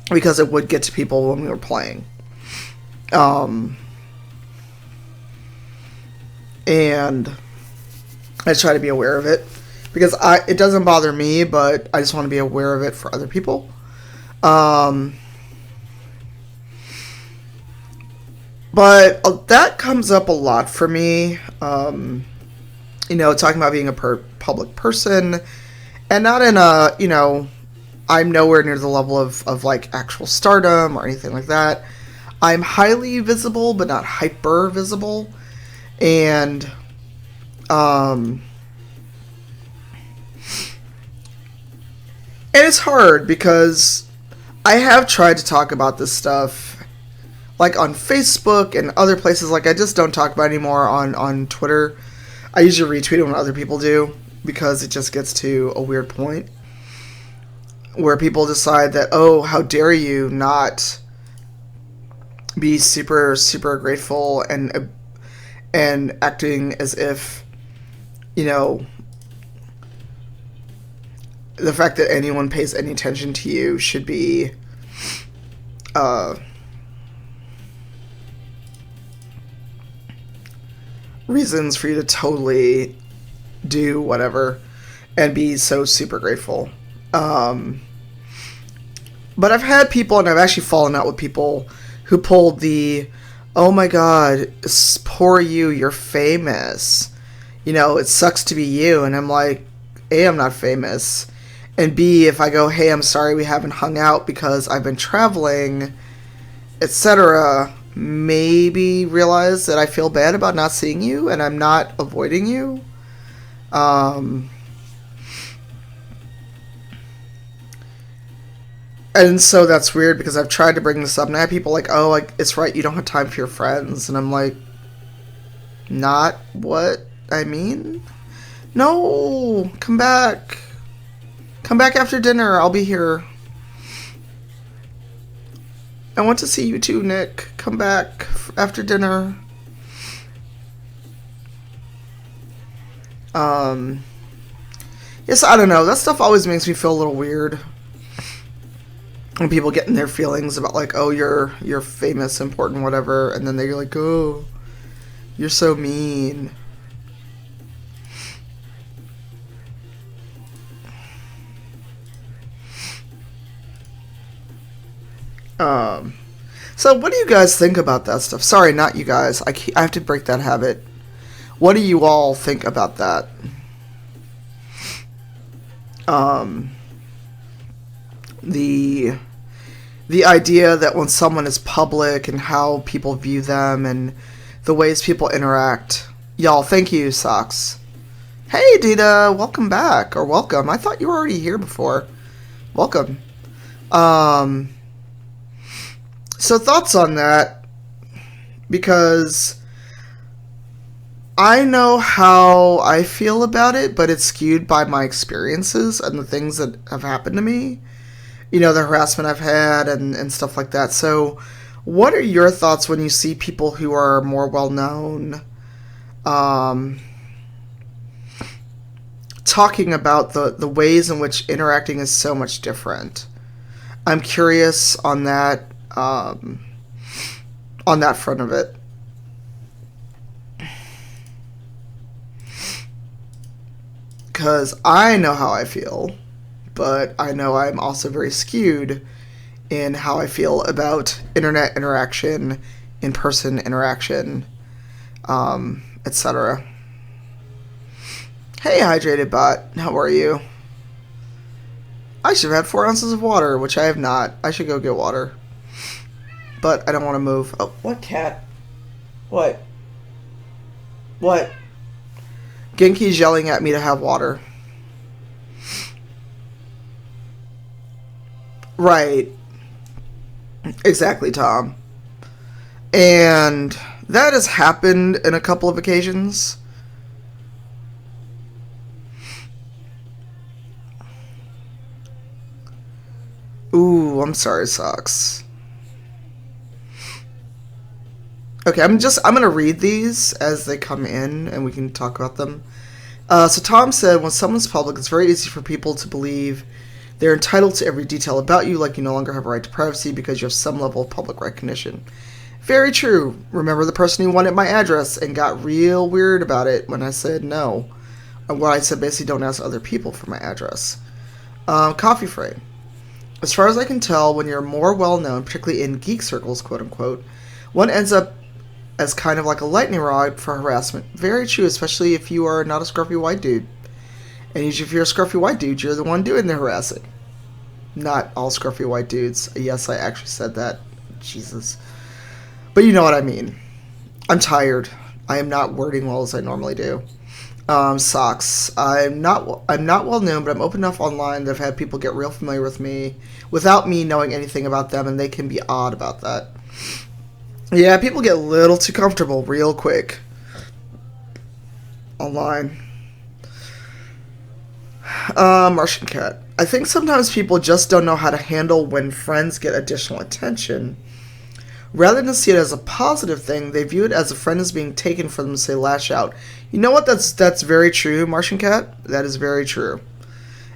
because it would get to people when we were playing. And I try to be aware of it, because it doesn't bother me, but I just want to be aware of it for other people. But that comes up a lot for me. Talking about being a public person, and not in a, I'm nowhere near the level of like actual stardom or anything like that. I'm highly visible, but not hyper visible. And, and it's hard because I have tried to talk about this stuff, like on Facebook and other places. Like, I just don't talk about it anymore on Twitter. I usually retweet it when other people do, because it just gets to a weird point where people decide that, oh, how dare you not be super, super grateful and acting as if, the fact that anyone pays any attention to you should be reasons for you to totally do whatever and be so super grateful. But I've had people, and I've actually fallen out with people who pulled the, oh my god, poor you, you're famous. It sucks to be you. And I'm like, A, I'm not famous. And B, if I go, hey, I'm sorry we haven't hung out because I've been traveling, etc., maybe realize that I feel bad about not seeing you and I'm not avoiding you. And so that's weird, because I've tried to bring this up, and I have people like, oh, like, it's right, you don't have time for your friends. And I'm like, not what I mean? No, come back. Come back after dinner, I'll be here. I want to see you too, Nick. Come back after dinner. Yes, I don't know. That stuff always makes me feel a little weird. When people get in their feelings about, like, oh, you're famous, important, whatever, and then they're like, oh, you're so mean. So what do you guys think about that stuff? Sorry, not you guys. I have to break that habit. What do you all think about that? The idea that when someone is public and how people view them and the ways people interact. Y'all, thank you, Socks. Hey, Dita, welcome back, or welcome. I thought you were already here before. Welcome. So thoughts on that, because I know how I feel about it, but it's skewed by my experiences and the things that have happened to me. The harassment I've had and stuff like that. So what are your thoughts when you see people who are more well-known talking about the ways in which interacting is so much different? I'm curious on that front of it. Because I know how I feel, but I know I'm also very skewed in how I feel about internet interaction, in-person interaction, etc. Hey, Hydrated Bot, how are you? I should have had 4 ounces of water, which I have not. I should go get water. But I don't want to move. Oh, what cat? What? What? Genki's yelling at me to have water. Right. Exactly, Tom. And that has happened in a couple of occasions. Ooh, I'm sorry, Socks. Okay, I'm gonna read these as they come in, and we can talk about them. So Tom said, when someone's public, it's very easy for people to believe they're entitled to every detail about you, like you no longer have a right to privacy because you have some level of public recognition. Very true. Remember the person who wanted my address and got real weird about it when I said no. What I said basically don't ask other people for my address. Coffee frame. As far as I can tell, when you're more well known, particularly in geek circles, quote unquote, one ends up as kind of like a lightning rod for harassment. Very true, especially if you are not a scruffy white dude. And usually if you're a scruffy white dude, you're the one doing the harassing. Not all scruffy white dudes. Yes, I actually said that. Jesus. But you know what I mean. I'm tired. I am not wording well as I normally do. Socks. I'm not well known, but I'm open enough online that I've had people get real familiar with me without me knowing anything about them, and they can be odd about that. Yeah, people get a little too comfortable real quick online. Martian Cat. I think sometimes people just don't know how to handle when friends get additional attention. Rather than see it as a positive thing, they view it as a friend is being taken from them, so they lash out. You know what? That's very true, Martian Cat. That is very true.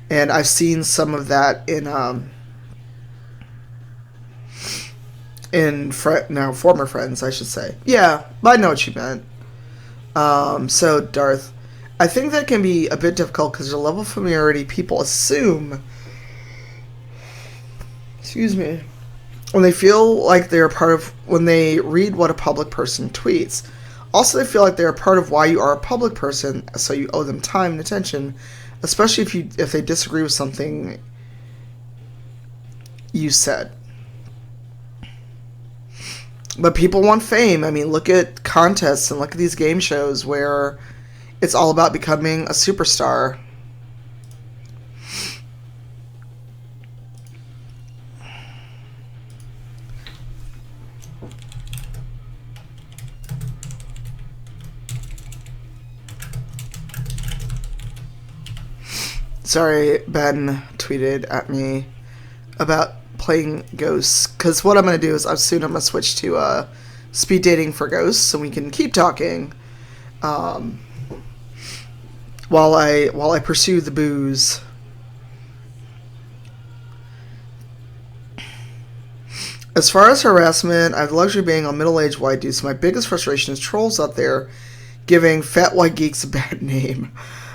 And I've seen some of that in former friends, I should say. Yeah, but I know what you meant. So Darth, I think that can be a bit difficult because there's a level of familiarity people assume. Excuse me. When they feel like they're part of, when they read what a public person tweets. Also, they feel like they're a part of why you are a public person, so you owe them time and attention, especially if they disagree with something you said. But people want fame. I mean, look at contests and look at these game shows where it's all about becoming a superstar. Sorry, Ben tweeted at me about playing Ghosts, because what I'm going to do is soon I'm going to switch to speed dating for Ghosts, so we can keep talking while I pursue the booze. As far as harassment, I have the luxury of being a middle-aged white dude, so my biggest frustration is trolls out there giving fat white geeks a bad name.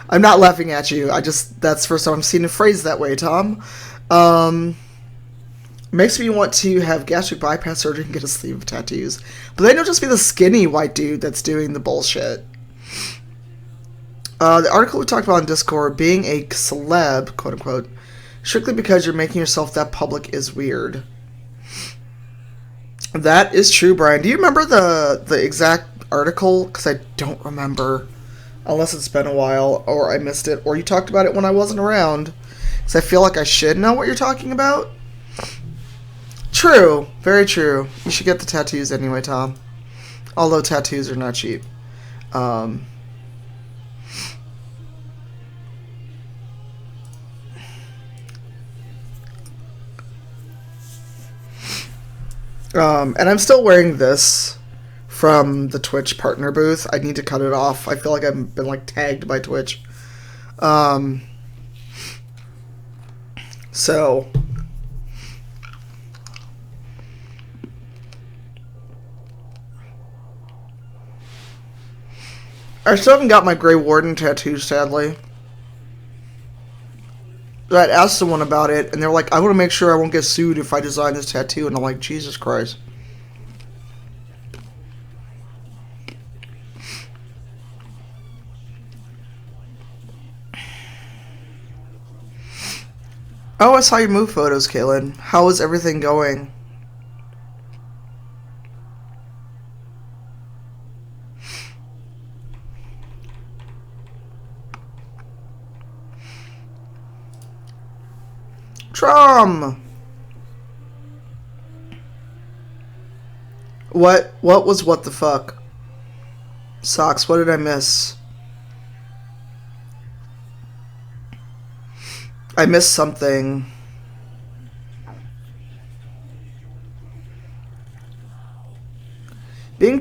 I'm not laughing at you. That's the first time I've seen it phrased that way, Tom. Makes me want to have gastric bypass surgery and get a sleeve of tattoos. But then it'll just be the skinny white dude that's doing the bullshit. The article we talked about on Discord, being a celeb, quote unquote, strictly because you're making yourself that public is weird. That is true, Brian. Do you remember the exact article? Because I don't remember. Unless it's been a while, or I missed it, or you talked about it when I wasn't around. Because I feel like I should know what you're talking about. True. Very true. You should get the tattoos anyway, Tom. Although tattoos are not cheap. And I'm still wearing this from the Twitch partner booth. I need to cut it off. I feel like I've been tagged by Twitch. So I still haven't got my Grey Warden tattoo, sadly. I asked someone about it, and they're like, I want to make sure I won't get sued if I design this tattoo. And I'm like, Jesus Christ. Oh, I saw your move photos, Kaylin. How is everything going? Trom! What was what the fuck? Socks, what did I miss? I missed something.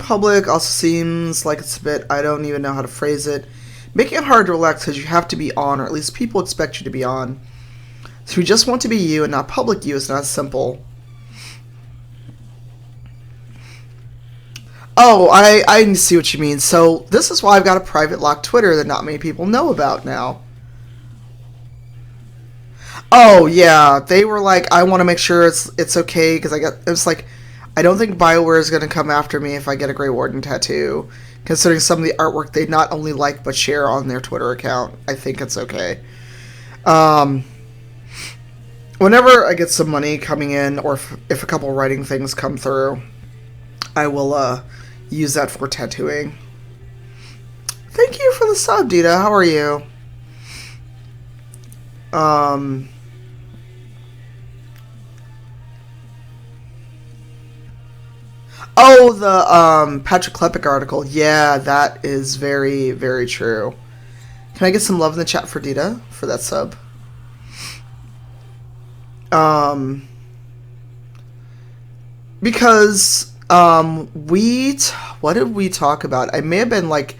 public also seems like it's a bit, I don't even know how to phrase it, making it hard to relax because you have to be on, or at least people expect you to be on. So you just want to be you and not public you is not simple. Oh, I see what you mean. So this is why I've got a private locked Twitter that not many people know about now. Oh yeah, they were like, I want to make sure it's okay because it's like, I don't think BioWare is going to come after me if I get a Grey Warden tattoo, considering some of the artwork they not only like but share on their Twitter account. I think it's okay. Whenever I get some money coming in, or if a couple writing things come through, I will use that for tattooing. Thank you for the sub, Dita. How are you? Oh, the Patrick Klepek article. Yeah, that is very, very true. Can I get some love in the chat for Dita for that sub? Because what did we talk about? I may have been like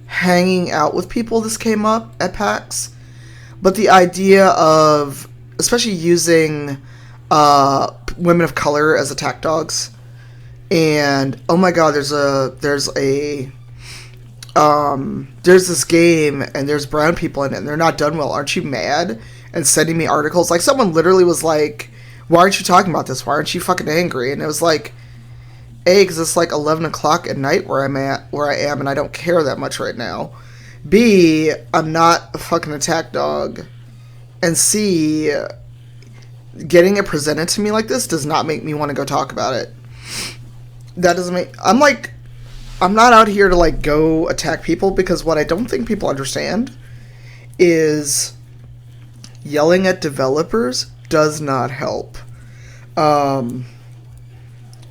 hanging out with people. This came up at PAX, but the idea of especially using women of color as attack dogs. And oh my god, there's this game and there's brown people in it and they're not done well. Aren't you mad? And sending me articles. Like someone literally was like, why aren't you talking about this? Why aren't you fucking angry? And it was like, A, because it's like 11 o'clock at night where I am and I don't care that much right now. B, I'm not a fucking attack dog. And C, getting it presented to me like this does not make me want to go talk about it. That doesn't make... I'm not out here to, like, go attack people, because what I don't think people understand is yelling at developers does not help. You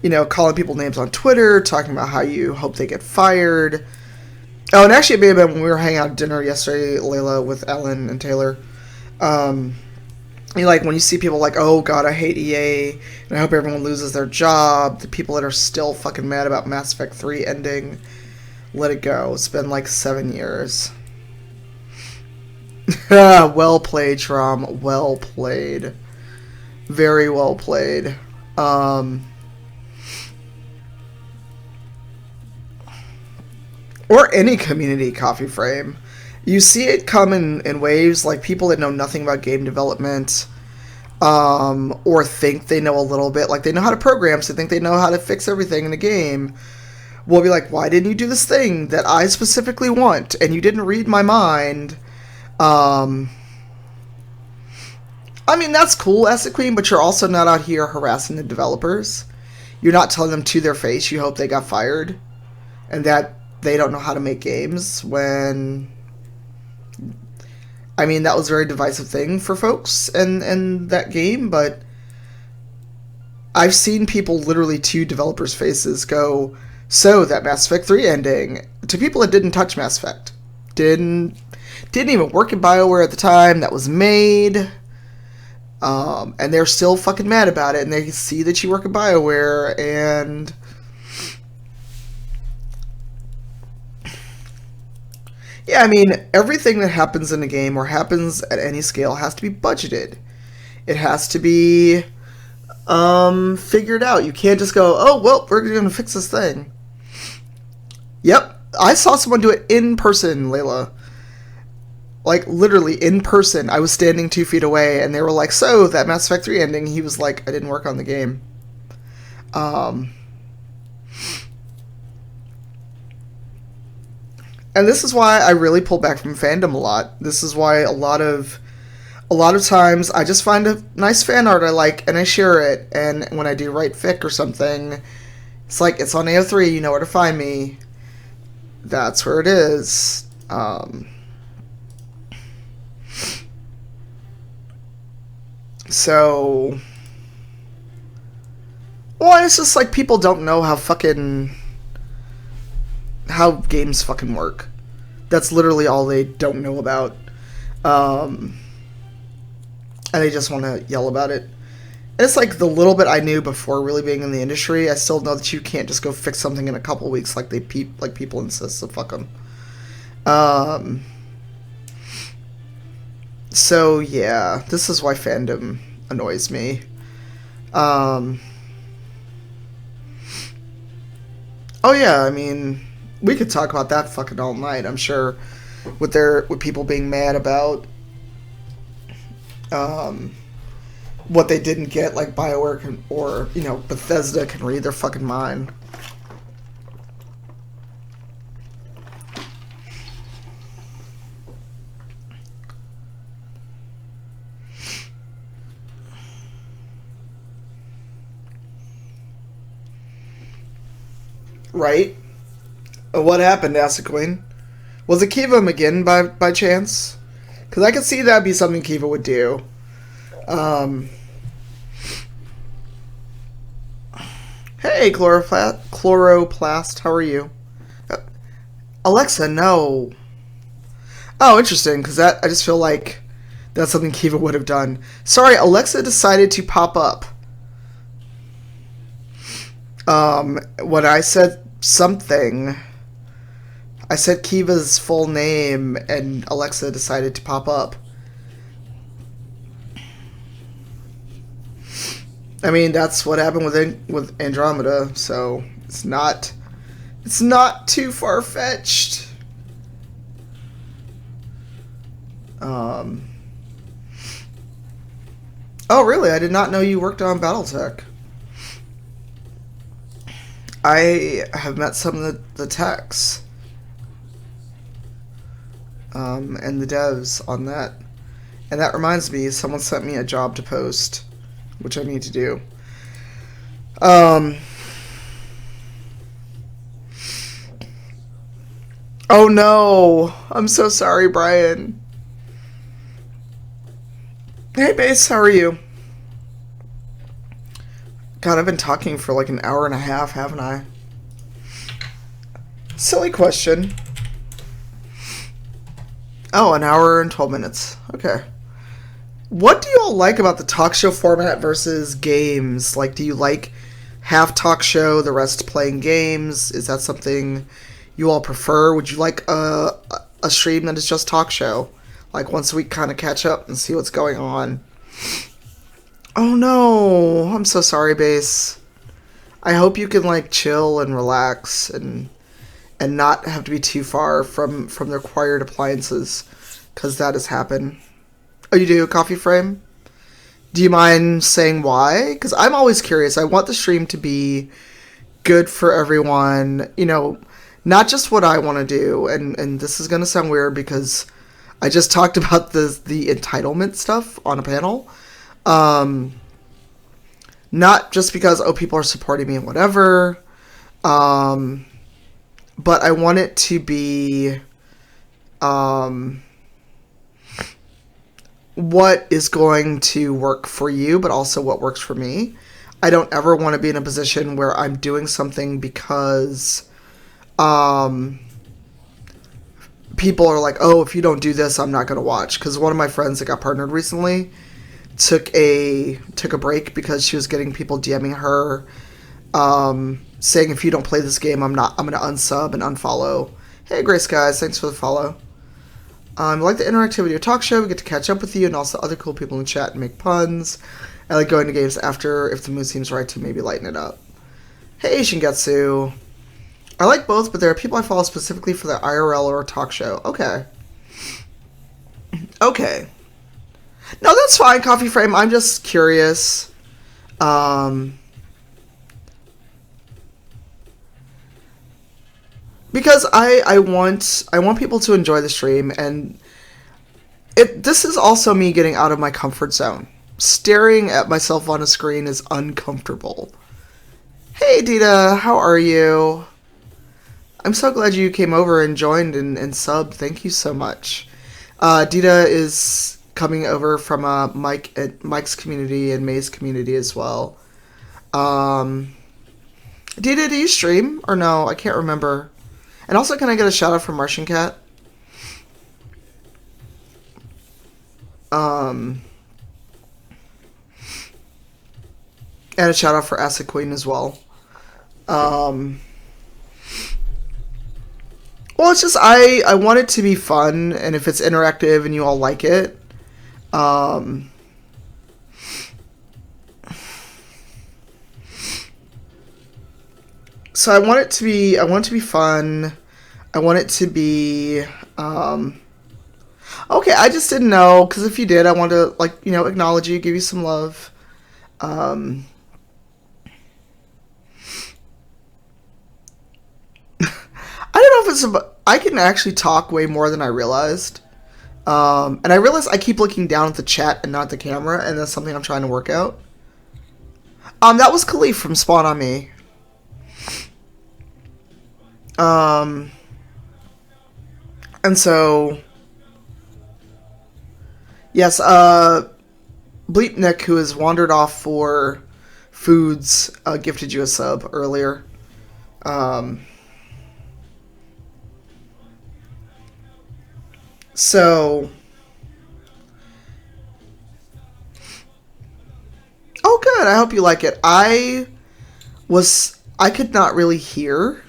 know, calling people names on Twitter, talking about how you hope they get fired. Oh, and actually, it may have been when we were hanging out at dinner yesterday, Layla, with Ellen and Taylor. Like, when you see people like, oh god, I hate EA, and I hope everyone loses their job, the people that are still fucking mad about Mass Effect 3 ending, let it go. It's been like 7 years. Well played, Trom. Well played. Very well played. Or any community coffee frame. You see it come in waves, like people that know nothing about game development, or think they know a little bit, like they know how to program, so they think they know how to fix everything in a game, will be like, why didn't you do this thing that I specifically want, and you didn't read my mind? I mean, that's cool, Acid Queen, but you're also not out here harassing the developers. You're not telling them to their face you hope they got fired, and that they don't know how to make games, when... I mean, that was a very divisive thing for folks in that game, but I've seen people literally to developers' faces go, so that Mass Effect 3 ending, to people that didn't touch Mass Effect. Didn't even work at BioWare at the time that was made, and they're still fucking mad about it, and they see that you work at BioWare, and... Yeah, I mean, everything that happens in a game or happens at any scale has to be budgeted. It has to be figured out. You can't just go, oh, well, we're going to fix this thing. Yep, I saw someone do it in person, Layla. Like, literally, in person. I was standing 2 feet away, and they were like, so, that Mass Effect 3 ending, he was like, I didn't work on the game. And this is why I really pull back from fandom a lot. This is why a lot of times I just find a nice fan art I like and I share it. And when I do write fic or something, it's like, it's on AO3, you know where to find me. That's where it is. So, well, it's just like people don't know how games fucking work. That's literally all they don't know about. And they just want to yell about it. And it's like the little bit I knew before really being in the industry. I still know that you can't just go fix something in a couple weeks like like people insist. So fuck them. Um. So yeah, this is why fandom annoys me. Um. Oh yeah, I mean, we could talk about that fucking all night. I'm sure, with people being mad about um, what they didn't get, like BioWare or Bethesda can read their fucking mind. Right? What happened, asked the Queen? Was it Kiva McGinn by chance? Because I could see that'd be something Kiva would do. Um, hey, Chloroplast, how are you? Uh, Alexa, no. Oh, interesting, because I just feel like that's something Kiva would have done. Sorry, Alexa decided to pop up. When I said something, I said Kiva's full name, and Alexa decided to pop up. I mean, that's what happened with Andromeda, so it's not too far fetched. Oh, really? I did not know you worked on BattleTech. I have met some of the techs and the devs on that. And that reminds me, someone sent me a job to post, which I need to do. Oh no! I'm so sorry, Brian. Hey, Base, how are you? God, I've been talking for like an hour and a half, haven't I? Silly question. Oh, an hour and 12 minutes. Okay. What do you all like about the talk show format versus games? Like, do you like half talk show, the rest playing games? Is that something you all prefer? Would you like a stream that is just talk show? Like, once a week kind of catch up and see what's going on? Oh no, I'm so sorry, Base. I hope you can like chill and relax and not have to be too far from the required appliances, because that has happened. Oh, you do, Coffee Frame? Do you mind saying why? Because I'm always curious. I want the stream to be good for everyone, not just what I want to do. And this is going to sound weird because I just talked about the entitlement stuff on a panel. Not just because, people are supporting me and whatever, but I want it to be what is going to work for you, but also what works for me. I don't ever want to be in a position where I'm doing something because people are like, oh, if you don't do this, I'm not going to watch. Because one of my friends that got partnered recently took a break because she was getting people DMing her saying, if you don't play this game, I'm going to unsub and unfollow. Hey, Grace guys, thanks for the follow. I like the interactivity of talk show. We get to catch up with you and also other cool people in the chat and make puns. I like going to games after if the mood seems right to maybe lighten it up. Hey, Shingetsu. I like both, but there are people I follow specifically for the IRL or talk show. Okay. Okay. No, that's fine, Coffee Frame. I'm just curious. Because I want people to enjoy the stream, and this is also me getting out of my comfort zone. Staring at myself on a screen is uncomfortable. Hey, Dita, how are you? I'm so glad you came over and joined and subbed. Thank you so much. Dita is coming over from Mike's community and May's community as well. Dita, do you stream? Or no? I can't remember. And also, can I get a shout out from Martian Cat? And a shout out for Acid Queen as well. Well, it's just I want it to be fun, and if it's interactive and you all like it, so I want it to be fun. I want it to be okay. I just didn't know, because if you did, I want to acknowledge you, give you some love. I don't know if it's I can actually talk way more than I realized. And I realize I keep looking down at the chat and not the camera, and that's something I'm trying to work out. That was Khalif from Spawn on Me. And so, yes, Bleep Nick, who has wandered off for foods, gifted you a sub earlier. So, oh good, I hope you like it. I could not really hear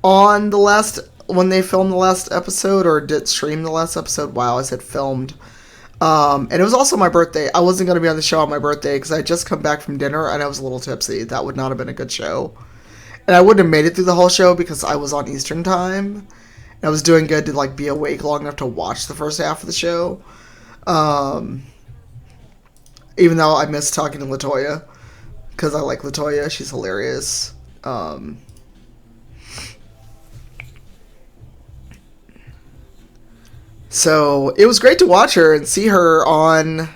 on the last, when they filmed the last episode, or did stream the last episode. Wow, I said filmed. And it was also my birthday. I wasn't going to be on the show on my birthday because I had just come back from dinner and I was a little tipsy. That would not have been a good show. And I wouldn't have made it through the whole show because I was on Eastern time. I was doing good to be awake long enough to watch the first half of the show. Even though I miss talking to LaToya, because I like LaToya, she's hilarious. So it was great to watch her and see her on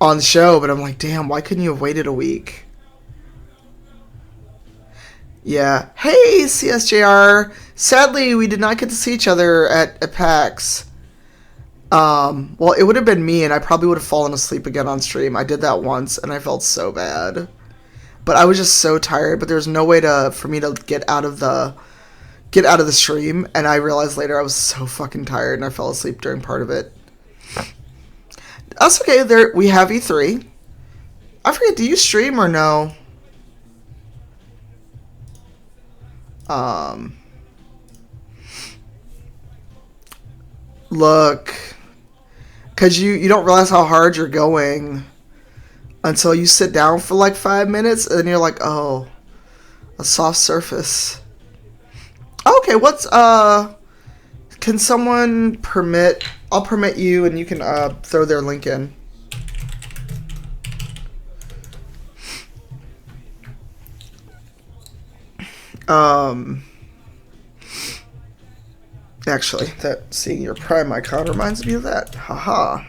the show, but I'm like, damn, why couldn't you have waited a week? Yeah. Hey, CSJR. Sadly, we did not get to see each other at PAX. Well, it would have been me, and I probably would have fallen asleep again on stream. I did that once, and I felt so bad. But I was just so tired, but there was no way for me to get out of the stream, and I realized later I was so fucking tired, and I fell asleep during part of it. That's okay. We have E3. I forget, do you stream or no? Look, because you don't realize how hard you're going until you sit down for like 5 minutes, and then you're like, oh, a soft surface. Okay, can someone permit, I'll permit you, and you can throw their link in. Actually, that seeing your Prime icon reminds me of that. Haha.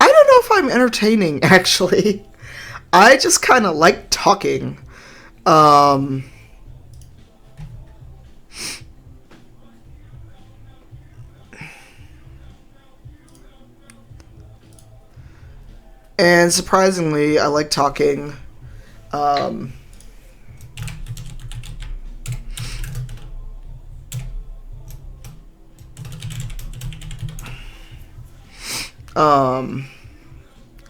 I don't know if I'm entertaining, actually. I just kind of like talking. And surprisingly, I like talking.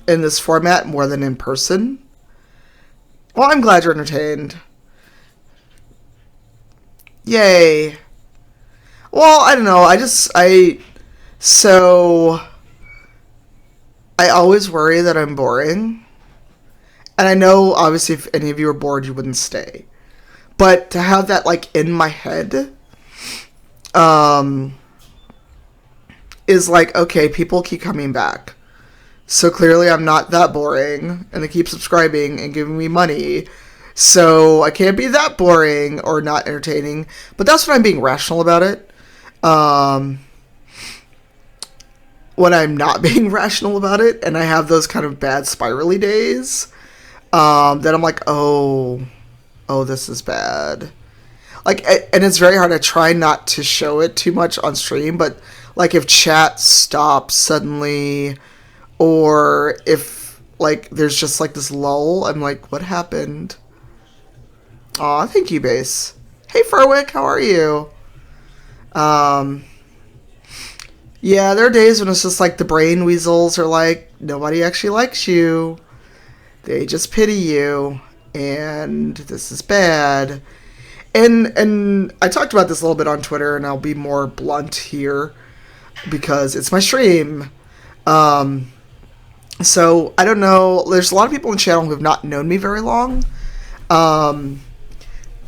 In this format more than in person. Well, I'm glad you're entertained. Yay. Well, I don't know. I always worry that I'm boring. And I know, obviously, if any of you are bored, you wouldn't stay. But to have that, in my head, is like, okay, people keep coming back. So clearly I'm not that boring, and they keep subscribing and giving me money. So I can't be that boring or not entertaining. But that's when I'm being rational about it. When I'm not being rational about it, and I have those kind of bad spirally days, then I'm like, oh, this is bad. And it's very hard. I try not to show it too much on stream, but if chat stops suddenly, or if there's just this lull, I'm like, what happened? Aw, thank you, Base. Hey, Furwick, how are you? Yeah, there are days when it's just like the brain weasels are like, nobody actually likes you. They just pity you, and this is bad. And I talked about this a little bit on Twitter, and I'll be more blunt here because it's my stream. Um, so I don't know. There's a lot of people in the channel who have not known me very long. Um,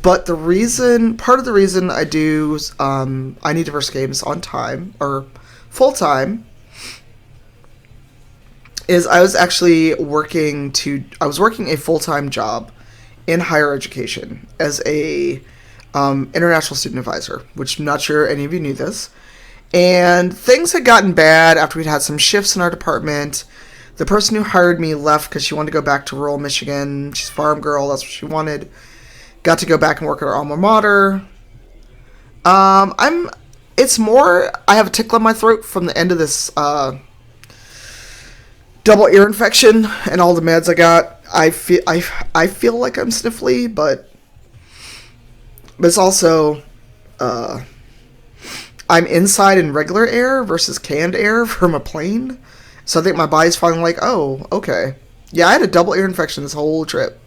but part of the reason I need diverse games on time or full time is I was working a full time job in higher education as a international student advisor, which I'm not sure any of you knew this. And things had gotten bad after we'd had some shifts in our department. The person who hired me left because she wanted to go back to rural Michigan. She's a farm girl, that's what she wanted. Got to go back and work at our alma mater. I'm. It's more. I have a tickle in my throat from the end of this double ear infection and all the meds I got. I feel like I'm sniffly, but it's also I'm inside in regular air versus canned air from a plane. So I think my body's finally like, oh, okay. Yeah, I had a double ear infection this whole trip.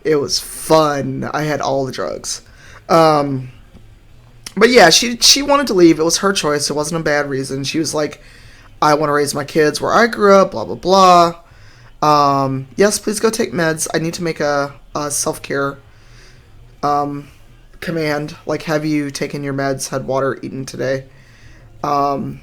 It was fun. I had all the drugs. But yeah, she wanted to leave. It was her choice. It wasn't a bad reason. She was like, I want to raise my kids where I grew up, blah, blah, blah. Yes, please go take meds. I need to make a self-care command. Like, have you taken your meds, had water, eaten today? And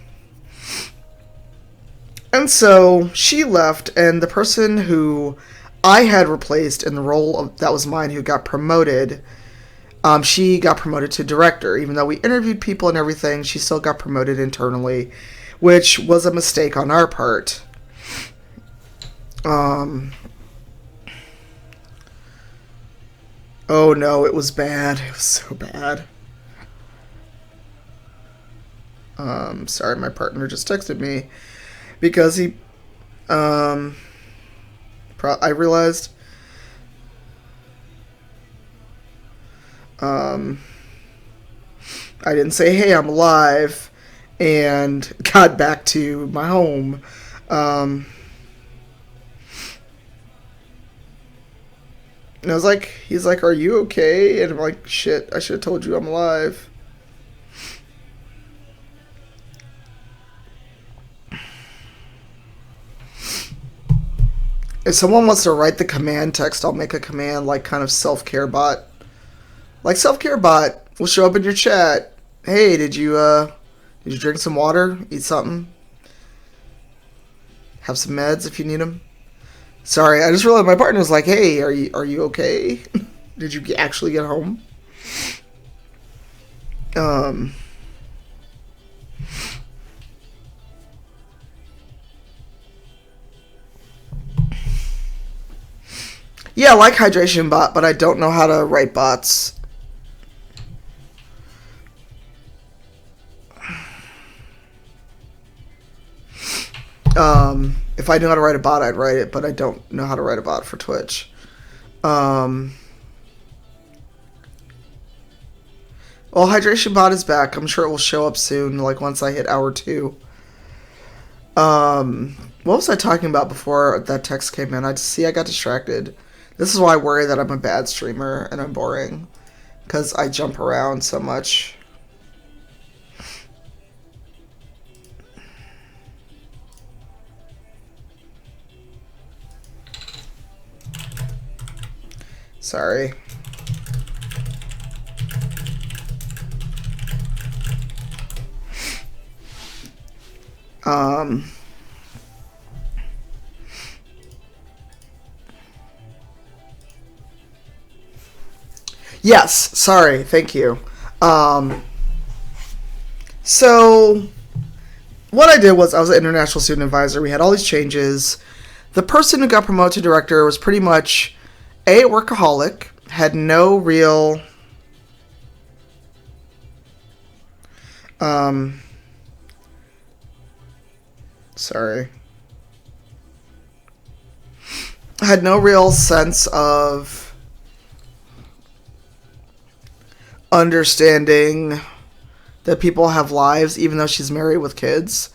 so she left, and the person who I had replaced in the role that was mine, who got promoted, she got promoted to director. Even though we interviewed people and everything, she still got promoted internally, which was a mistake on our part. Oh no, it was bad. It was so bad. Sorry, my partner just texted me because I realized, I didn't say, hey, I'm alive, and got back to my home. And I was like, he's like, are you okay? And I'm like, shit, I should have told you I'm alive. If someone wants to write the command text, I'll make a command like kind of self-care bot. Like self-care bot will show up in your chat. Hey, did you drink some water? Eat something? Have some meds if you need them? Sorry, I just realized my partner was like, hey, are you okay? Did you actually get home? Yeah, I like Hydration Bot, but I don't know how to write bots. If I knew how to write a bot, I'd write it, but I don't know how to write a bot for Twitch. Well, Hydration Bot is back. I'm sure it will show up soon, like once I hit hour 2. What was I talking about before that text came in? I got distracted. This is why I worry that I'm a bad streamer and I'm boring, because I jump around so much. Sorry. Yes, sorry, thank you. So what I did was I was an international student advisor. We had all these changes. The person who got promoted to director was pretty much a workaholic, had no real had no real sense of understanding that people have lives even though she's married with kids.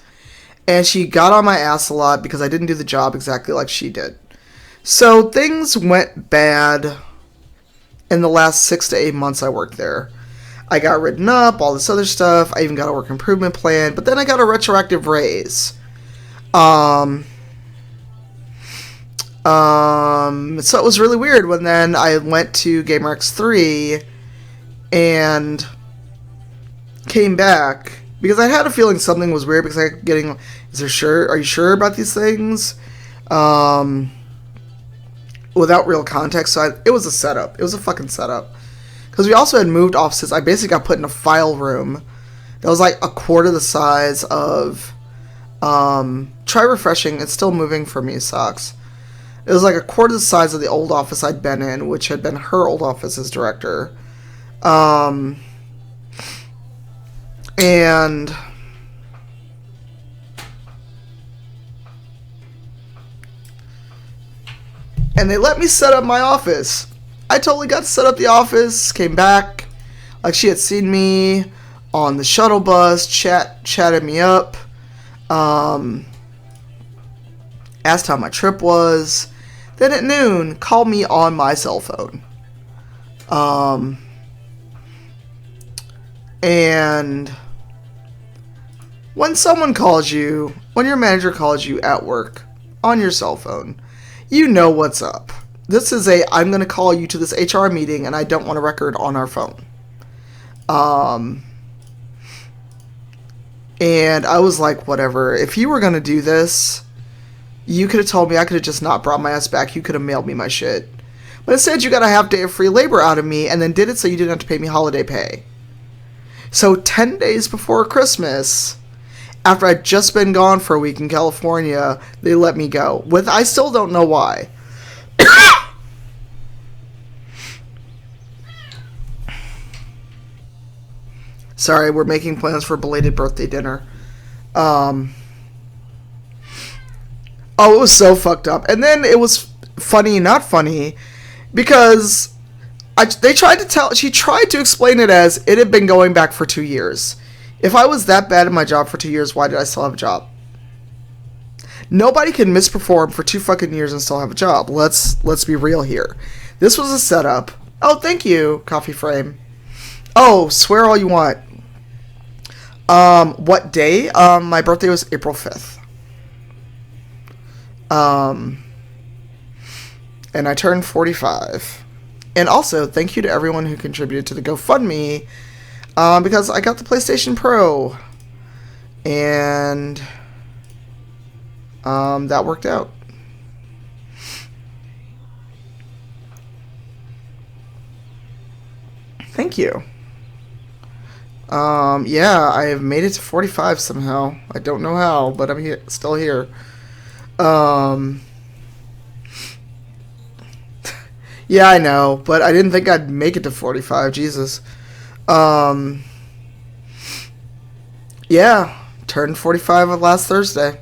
And she got on my ass a lot because I didn't do the job exactly like she did. So things went bad in the last 6 to 8 months I worked there. I got written up, all this other stuff. I even got a work improvement plan, but then I got a retroactive raise. So it was really weird when then I went to GamerX3 and came back because I had a feeling something was weird because I kept getting, are you sure about these things? Without real context, so it was a setup. It was a fucking setup. Because we also had moved offices. I basically got put in a file room that was like a quarter the size of, try refreshing, it's still moving for me, sucks. It was like a quarter the size of the old office I'd been in, which had been her old office as director. And they let me set up my office. I totally got to set up the office, came back, like she had seen me on the shuttle bus, chatted me up, asked how my trip was. Then at noon, called me on my cell phone. And when someone calls you, when your manager calls you at work on your cell phone, you know what's up. This is I'm going to call you to this HR meeting and I don't want a record on our phone. And I was like, whatever. If you were going to do this, you could have told me. I could have just not brought my ass back. You could have mailed me my shit. But instead, you got a half day of free labor out of me and then did it so you didn't have to pay me holiday pay. So 10 days before Christmas, after I'd just been gone for a week in California, they let me go. I still don't know why. Sorry, we're making plans for belated birthday dinner. Oh, it was so fucked up. And then it was funny, not funny, because she tried to explain it as it had been going back for 2 years. If I was that bad at my job for 2 years, why did I still have a job? Nobody can misperform for 2 fucking years and still have a job. Let's be real here. This was a setup. Oh, thank you, Coffee Frame. Oh, swear all you want. What day? My birthday was April 5th. And I turned 45. And also, thank you to everyone who contributed to the GoFundMe, because I got the PlayStation Pro. And, that worked out. Thank you. Yeah, I have made it to 45 somehow. I don't know how, but I'm still here. Yeah, I know, but I didn't think I'd make it to 45. Jesus. Yeah, turned 45 last Thursday.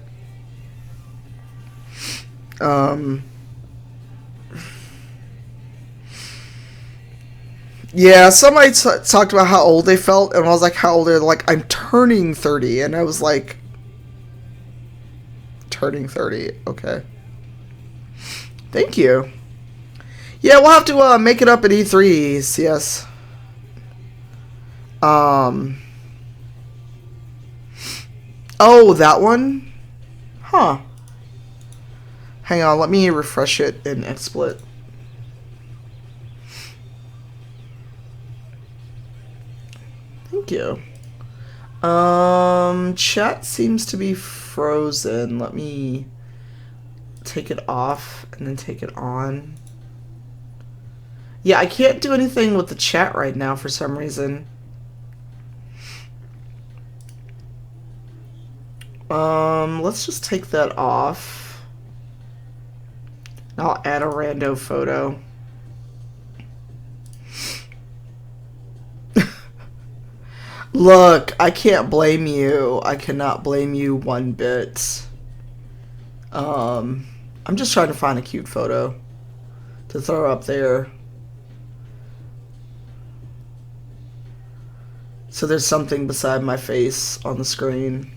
Yeah, somebody talked about how old they felt, and I was like, how old are they? Like, I'm turning 30, and I was like, turning 30, okay. Thank you. Yeah, we'll have to make it up at E3, CS. Oh, that one? Huh. Hang on, let me refresh it in XSplit. Thank you. Chat seems to be frozen. Let me take it off and then take it on. Yeah, I can't do anything with the chat right now for some reason. Let's just take that off. I'll add a rando photo. Look, I can't blame you. I cannot blame you one bit. I'm just trying to find a cute photo to throw up there. So there's something beside my face on the screen.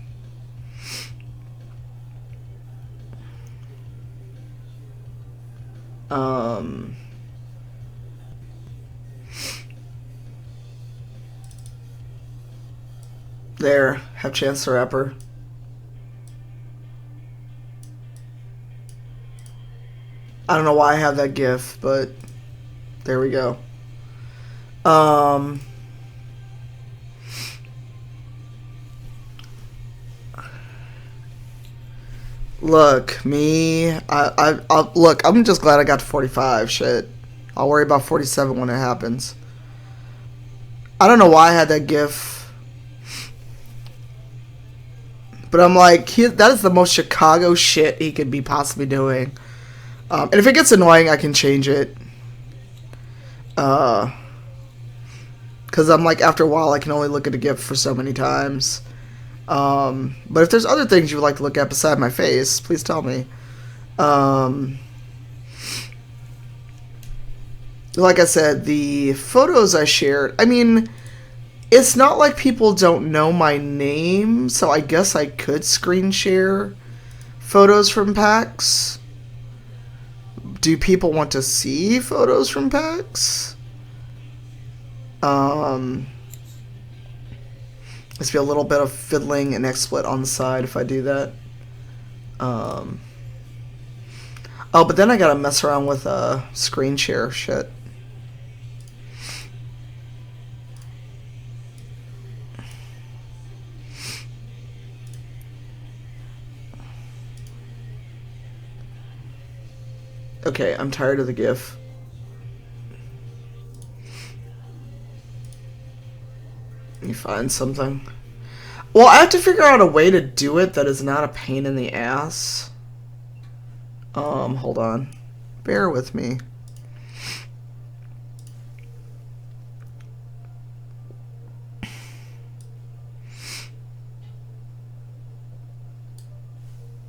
There, have Chance the Rapper. I don't know why I have that GIF, but there we go. Look, me, look, I'm just glad I got to 45, shit. I'll worry about 47 when it happens. I don't know why I had that GIF. But I'm like, that is the most Chicago shit he could be possibly doing. And if it gets annoying, I can change it. Because I'm like, after a while, I can only look at a GIF for so many times. But if there's other things you would like to look at beside my face, please tell me. Like I said, the photos I shared, I mean, it's not like people don't know my name, so I guess I could screen share photos from PAX. Do people want to see photos from PAX? Let's be a little bit of fiddling and XSplit on the side if I do that. Oh, but then I gotta mess around with screen share shit. Okay, I'm tired of the GIF. Let me find something. Well, I have to figure out a way to do it that is not a pain in the ass. Hold on. Bear with me.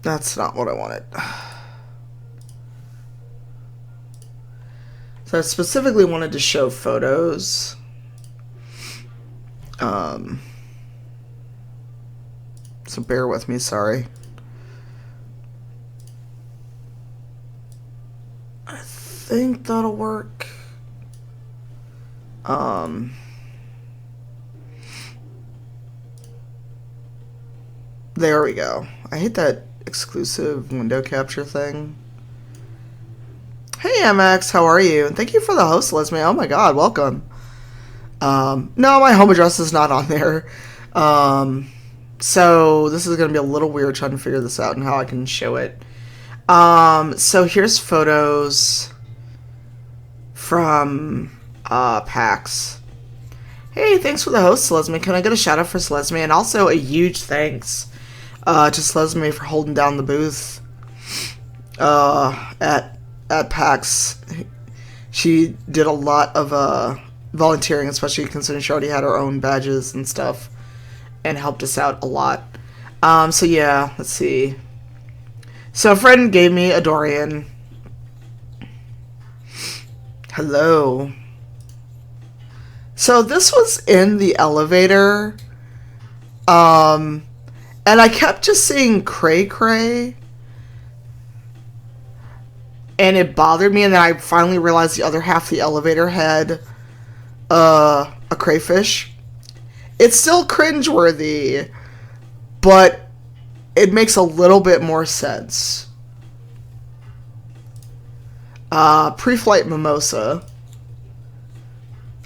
That's not what I wanted. So I specifically wanted to show photos. So bear with me, sorry. I think that'll work. There we go. I hate that exclusive window capture thing. Hey MX, how are you? And thank you for the host, Lesme. Oh my god, welcome. No, my home address is not on there. So this is going to be a little weird trying to figure this out and how I can show it. So here's photos from PAX. Hey, thanks for the host, Selesme. Can I get a shout out for Selesme? And also a huge thanks to Selesme for holding down the booth at PAX. She did a lot of volunteering, especially considering she already had her own badges and stuff, and helped us out a lot. So yeah, let's see. So a friend gave me a Dorian. Hello. So this was in the elevator. And I kept just seeing cray cray. And it bothered me, and then I finally realized the other half of the elevator had a crayfish. It's still cringeworthy, but it makes a little bit more sense. Pre-flight mimosa.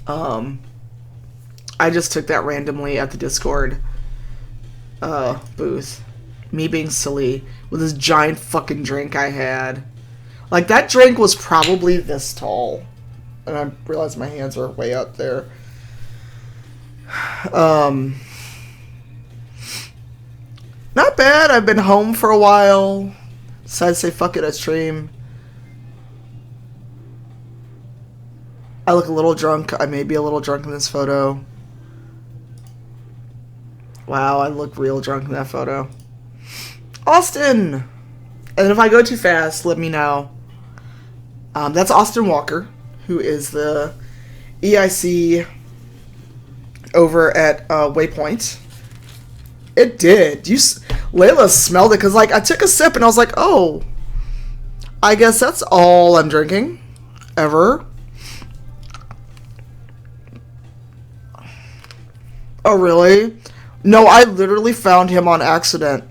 I just took that randomly at the Discord booth. Me being silly with this giant fucking drink I had. Like, that drink was probably this tall. And I realized my hands were way up there. Not bad. I've been home for a while. Decided to say fuck it, I stream. I look a little drunk. I may be a little drunk in this photo. Wow, I look real drunk in that photo. Austin! And if I go too fast, let me know. That's Austin Walker, who is the EIC over at Waypoint. It did. Layla smelled it because, like, I took a sip and I was like, oh, I guess that's all I'm drinking ever. Oh, really? No, I literally found him on accident.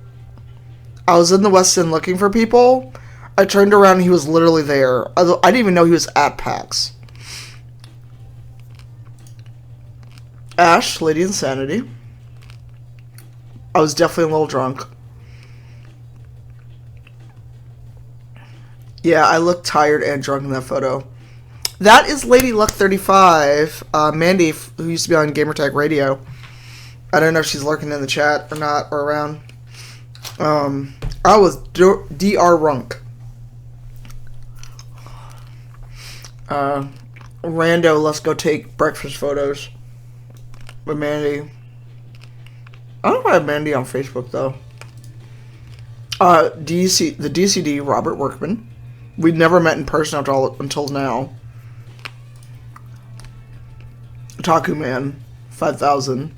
I was in the West End looking for people. I turned around and he was literally there. I didn't even know he was at PAX. Ash, Lady Insanity. I was definitely a little drunk. Yeah, I look tired and drunk in that photo. That is Lady Luck 35, Mandy, who used to be on Gamertag Radio. I don't know if she's lurking in the chat or not, or around. I was DR Runk. Rando, let's go take breakfast photos with Mandy. I don't know if I have Mandy on Facebook, though. The DCD, Robert Workman. We'd never met in person until now. Taku Man, 5,000.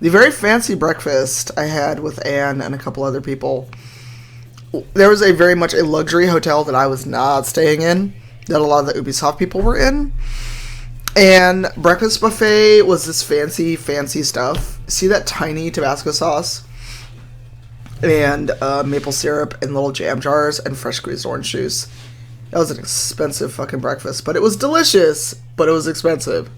The very fancy breakfast I had with Anne and a couple other people. There was very much a luxury hotel that I was not staying in, that a lot of the Ubisoft people were in. And breakfast buffet was this fancy, fancy stuff. See that tiny Tabasco sauce? And maple syrup in little jam jars and fresh squeezed orange juice. That was an expensive fucking breakfast, but it was delicious, but it was expensive.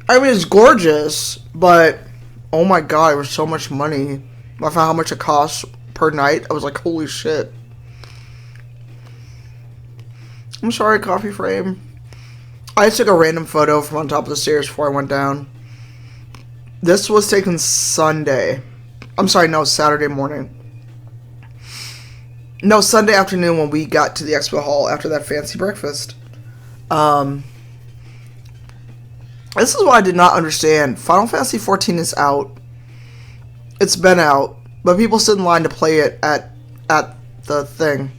I mean, it's gorgeous, but oh my god, it was so much money. I found how much it costs per night. I was like, holy shit. I'm sorry, coffee frame. I took a random photo from on top of the stairs before I went down. This was taken Sunday. I'm sorry, no, Saturday morning. No, Sunday afternoon when we got to the expo hall after that fancy breakfast. This is what I did not understand. Final Fantasy XIV is out. It's been out, but people stood in line to play it at the thing.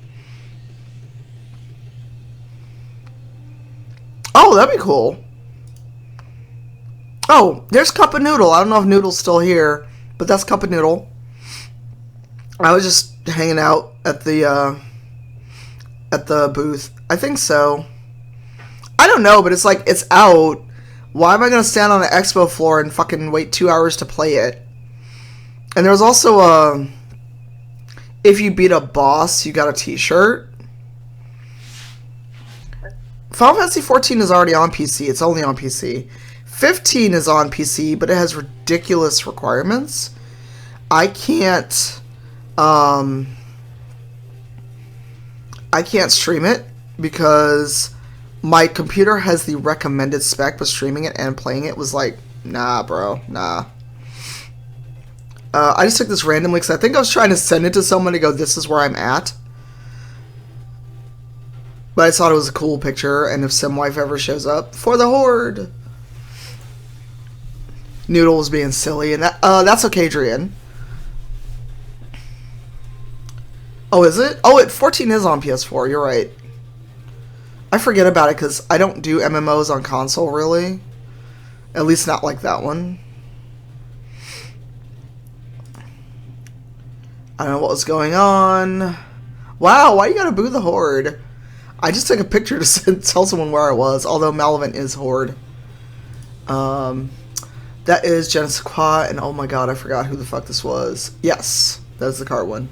Oh, that'd be cool. Oh, there's Cup of Noodle. I don't know if Noodle's still here, but that's Cup of Noodle. I was just hanging out at the booth. I think so. I don't know, but it's like, it's out. Why am I going to stand on an expo floor and fucking wait 2 hours to play it? And there was also if you beat a boss, you got a t-shirt. Final Fantasy XIV is already on PC. It's only on PC. 15 is on PC, but it has ridiculous requirements. I can't stream it because my computer has the recommended spec, but streaming it and playing it was like, nah, bro, nah. I just took this randomly because I think I was trying to send it to someone to go, this is where I'm at. But I thought it was a cool picture, and if Simwife ever shows up, for the Horde. Noodle was being silly, and that's okay, Adrian. Oh, is it? Oh, 14 is on PS4, you're right. I forget about it because I don't do MMOs on console, really. At least not like that one. I don't know what was going on. Wow, why you gotta boo the Horde? I just took a picture to tell someone where I was, although Malavant is Horde. That is Genesis Qua, and oh my god, I forgot who the fuck this was. Yes, that's the cart one.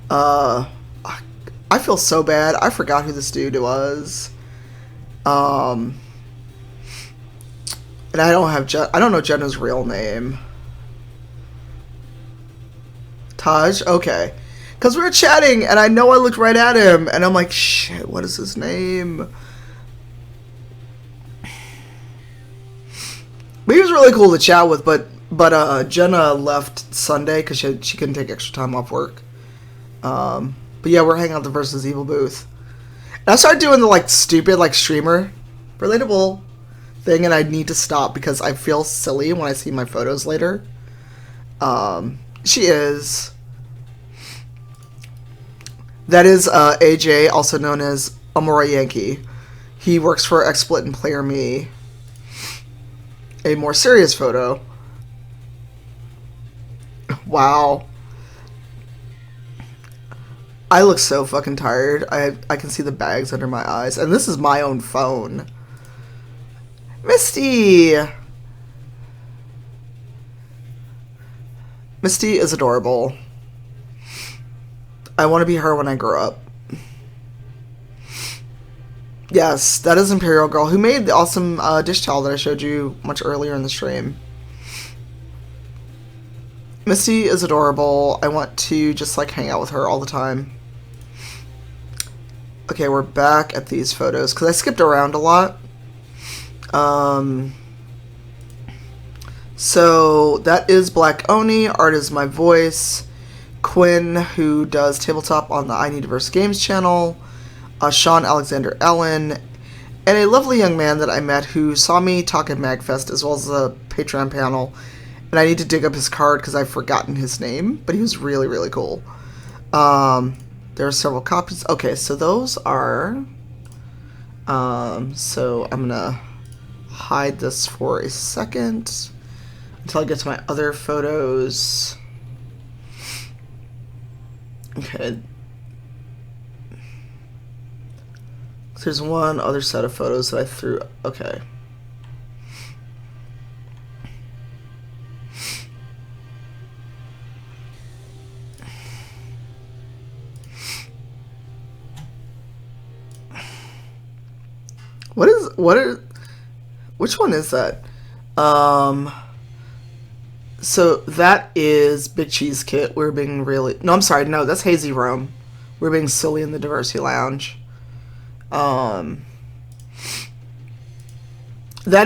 I feel so bad. I forgot who this dude was. And I don't know Jenna's real name. Taj? Okay. Because we were chatting, and I know I looked right at him, and I'm like, shit, what is his name? But he was really cool to chat with, but Jenna left Sunday because she couldn't take extra time off work. But yeah, we're hanging out at the Versus Evil booth. And I started doing the, like, stupid, like, streamer relatable thing, and I need to stop because I feel silly when I see my photos later. She is. That is AJ, also known as Amora Yankee. He works for XSplit and Player Me. A more serious photo. Wow. I look so fucking tired. I can see the bags under my eyes. And this is my own phone. Misty! Misty is adorable. I want to be her when I grow up. Yes, that is Imperial Girl, who made the awesome dish towel that I showed you much earlier in the stream. Misty is adorable. I want to just like hang out with her all the time. Okay, we're back at these photos because I skipped around a lot. So that is Black Oni. Art is my voice. Quinn, who does tabletop on the I Need Diverse Games channel. Sean Alexander Ellen, and a lovely young man that I met who saw me talk at MagFest as well as the Patreon panel. And I need to dig up his card because I've forgotten his name, but he was really, really cool. There are several copies. Okay, so those are... so I'm going to hide this for a second until I get to my other photos. Okay. There's one other set of photos that I threw. Okay. Which one is that? So that is Big Cheese Kit. We're being really... No, I'm sorry. No, that's Hazy Rome. We're being silly in the Diversity Lounge. That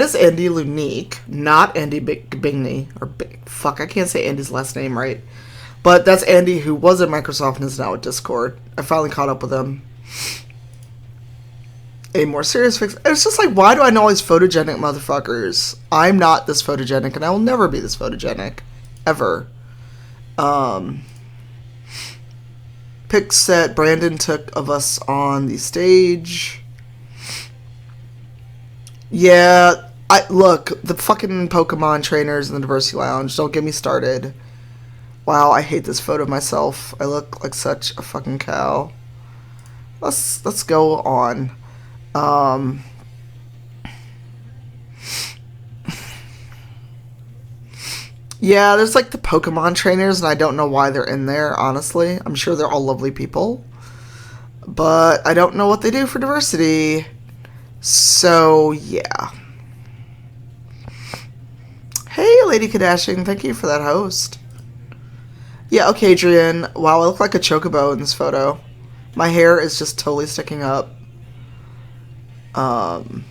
is Andy Lunique, not Andy Bigney, or fuck, I can't say Andy's last name right. But that's Andy, who was at Microsoft and is now at Discord. I finally caught up with him. A more serious fix. It's just like, why do I know all these photogenic motherfuckers? I'm not this photogenic, and I will never be this photogenic. Ever. Pics that Brandon took of us on the stage. Yeah, look, the fucking Pokemon trainers in the Diversity Lounge, don't get me started. Wow, I hate this photo of myself. I look like such a fucking cow. Let's go on. Yeah, there's like the Pokemon trainers, and I don't know why they're in there, honestly. I'm sure they're all lovely people. But I don't know what they do for diversity. So, yeah. Hey, Lady Kadashing, thank you for that host. Yeah, okay, Adrian. Wow, I look like a chocobo in this photo. My hair is just totally sticking up. I'm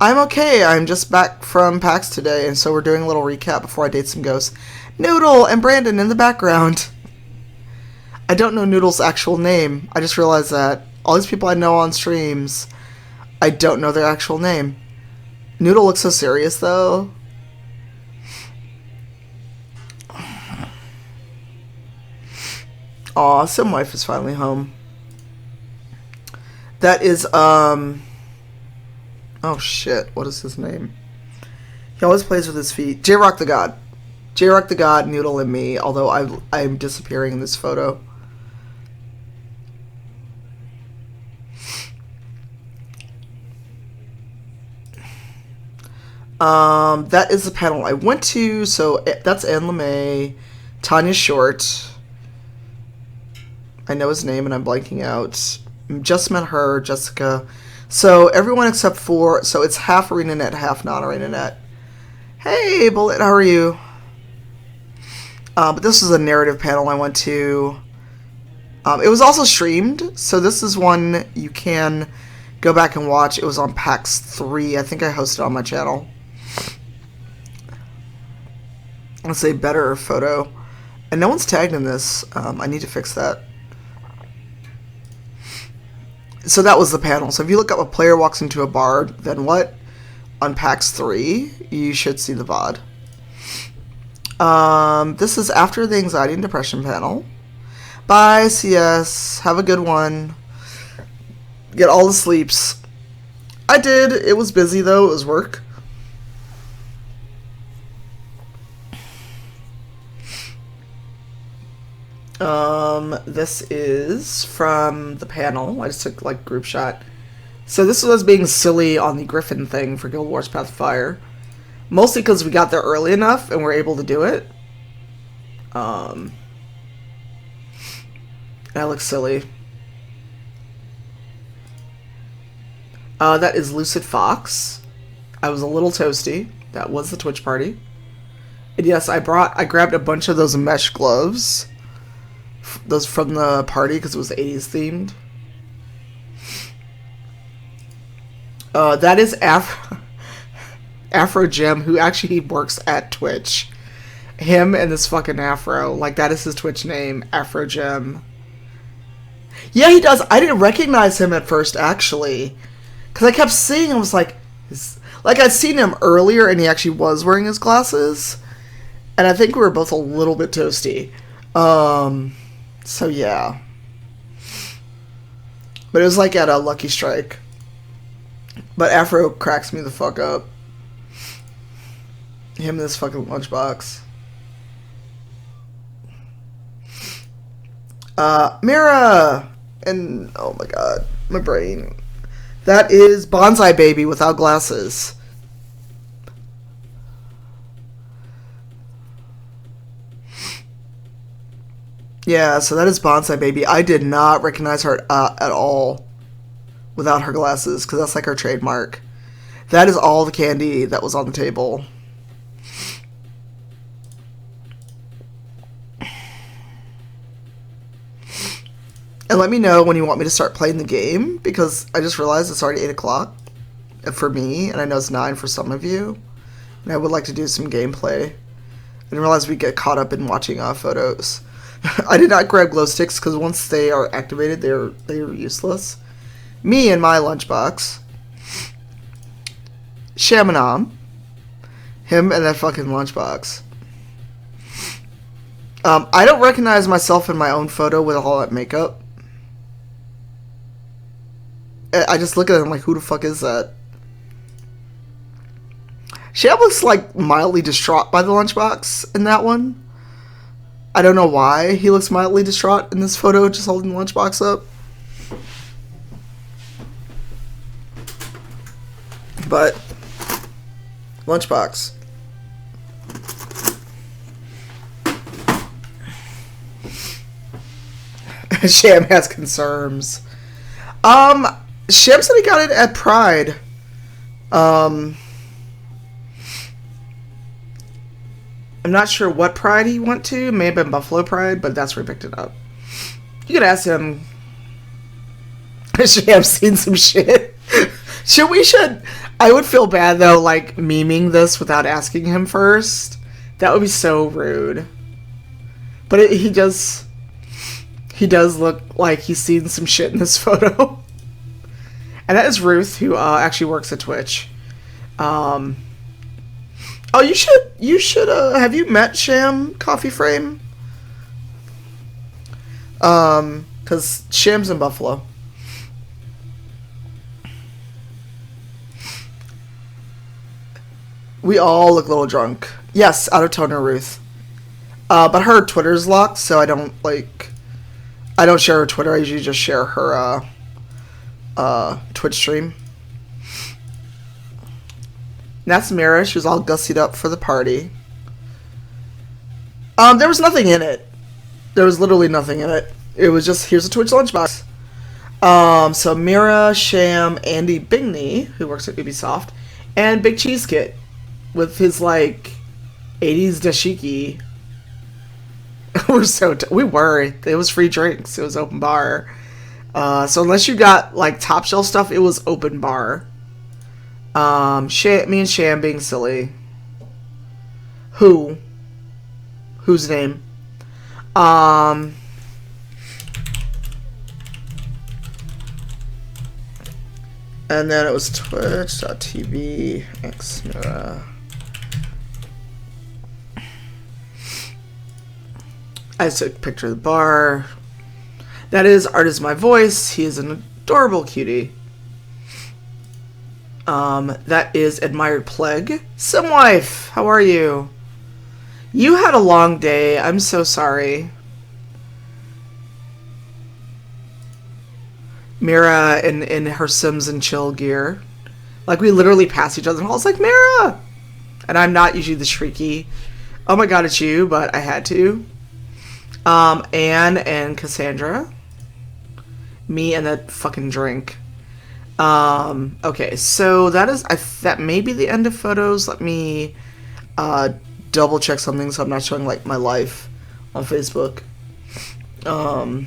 okay. I'm just back from PAX today, and so we're doing a little recap before I date some ghosts. Noodle and Brandon in the background. I don't know Noodle's actual name. I just realized that. All these people I know on streams, I don't know their actual name. Noodle looks so serious, though. Aw, Sim Wife is finally home. That is, oh shit, what is his name? He always plays with his feet. J-Rock the God. J-Rock the God, Noodle, and me, although I'm disappearing in this photo. That is the panel I went to, so that's Anne LeMay, Tanya Short. I know his name and I'm blanking out. Just met her, Jessica. So everyone except for, so it's half ArenaNet, half non-ArenaNet. Hey, Bullet, how are you? But this is a narrative panel I went to. It was also streamed, so this is one you can go back and watch. It was on PAX 3. I think I hosted it on my channel. Let's say better photo. And no one's tagged in this. I need to fix that. So that was the panel. So if you look up a player walks into a bar, then what? On PAX 3, you should see the VOD. This is after the anxiety and depression panel. Bye, CS. Have a good one. Get all the sleeps. I did. It was busy though. It was work. This is from the panel. I just took like group shot. So this was being silly on the Griffin thing for Guild Wars Pathfire. Mostly because we got there early enough and we're able to do it. That looks silly. That is Lucid Fox. I was a little toasty. That was the Twitch party. And yes, I grabbed a bunch of those mesh gloves. Those from the party because it was 80s themed. That is Afro Jim, who actually works at Twitch. Him and this fucking Afro. Like, that is his Twitch name, Afro Jim. Yeah, he does. I didn't recognize him at first, actually. Because I kept seeing him, I was like... I'd seen him earlier, and he actually was wearing his glasses. And I think we were both a little bit toasty. So, yeah. But it was like at a Lucky Strike. But Afro cracks me the fuck up. Him and this fucking lunchbox. Mira! And, oh my god, my brain. That is Bonsai Baby without glasses. Yeah, so that is Bonsai Baby. I did not recognize her at all without her glasses, because that's like her trademark. That is all the candy that was on the table. And let me know when you want me to start playing the game, because I just realized it's already 8 o'clock for me, and I know it's 9 for some of you. And I would like to do some gameplay. I didn't realize we get caught up in watching photos. I did not grab glow sticks, because once they are activated, they are useless. Me and my lunchbox. Shamanam. Him and that fucking lunchbox. I don't recognize myself in my own photo with all that makeup. I just look at him like, who the fuck is that? Sham looks like mildly distraught by the lunchbox in that one. I don't know why he looks mildly distraught in this photo, just holding the lunchbox up. But, lunchbox. Sham has concerns. Sham said he got it at Pride. I'm not sure what Pride he went to. It may have been Buffalo Pride, but that's where he picked it up. You could ask him. Sham's seen some shit. I would feel bad, though, like, memeing this without asking him first. That would be so rude. But he does look like he's seen some shit in this photo. And that is Ruth, who actually works at Twitch. Oh, you should, have you met Sham Coffee Frame? Because Sham's in Buffalo. We all look a little drunk. Yes, out of toner, Ruth. But her Twitter's locked, so I don't share her Twitter. I usually just share her, Twitch stream. And that's Mira. She was all gussied up for the party. There was nothing in it. There was literally nothing in it. It was just, here's a Twitch lunchbox. So Mira, Sham, Andy Bingney, who works at Ubisoft, and Big Cheese Kit with his, like, 80s dashiki. It was free drinks. It was open bar. So unless you got, like, top shelf stuff, it was open bar. Me and Sham being silly. Whose name? And then it was twitch.tv xmira. I just took a picture of the bar. That is Art Is My Voice. He is an Adorable cutie. That is Admired Plague. Simwife, how are you? You had a long day. I'm so sorry. Mira in her Sims and Chill gear. Like, we literally pass each other in the halls like, Mira! And I'm not usually the shrieky, oh my god, it's you, but I had to. Anne and Cassandra. Me and that fucking drink. Okay, so that is, that may be the end of photos. Let me, double check something so I'm not showing, like, my life on Facebook. Those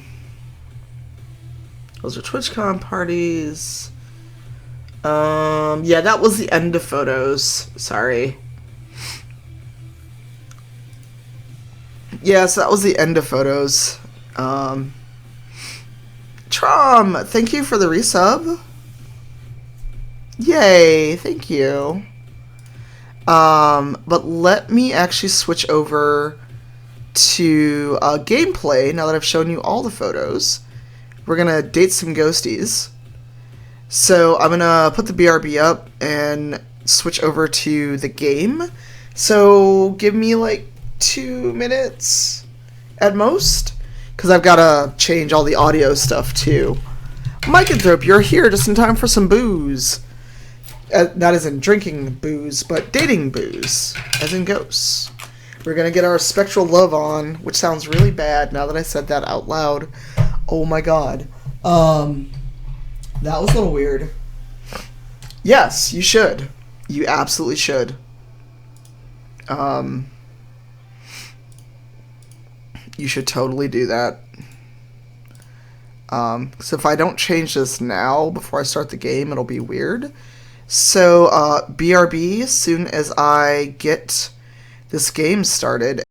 are TwitchCon parties. Yeah, that was the end of photos. Sorry. Yeah, so that was the end of photos. Trom, thank you for the resub. Yay, thank you. But let me actually switch over to gameplay now that I've shown you all the photos. We're gonna date some ghosties. So I'm gonna put the BRB up and switch over to the game. So give me like 2 minutes at most, because I've gotta change all the audio stuff too. Micanthrope, you're here just in time for some booze. Not as in drinking booze, but dating booze, as in ghosts. We're gonna get our spectral love on, which sounds really bad now that I said that out loud. Oh my god. That was a little weird. Yes, you should. You absolutely should. You should totally do that. So if I don't change this now before I start the game, it'll be weird. So, BRB, as soon as I get this game started,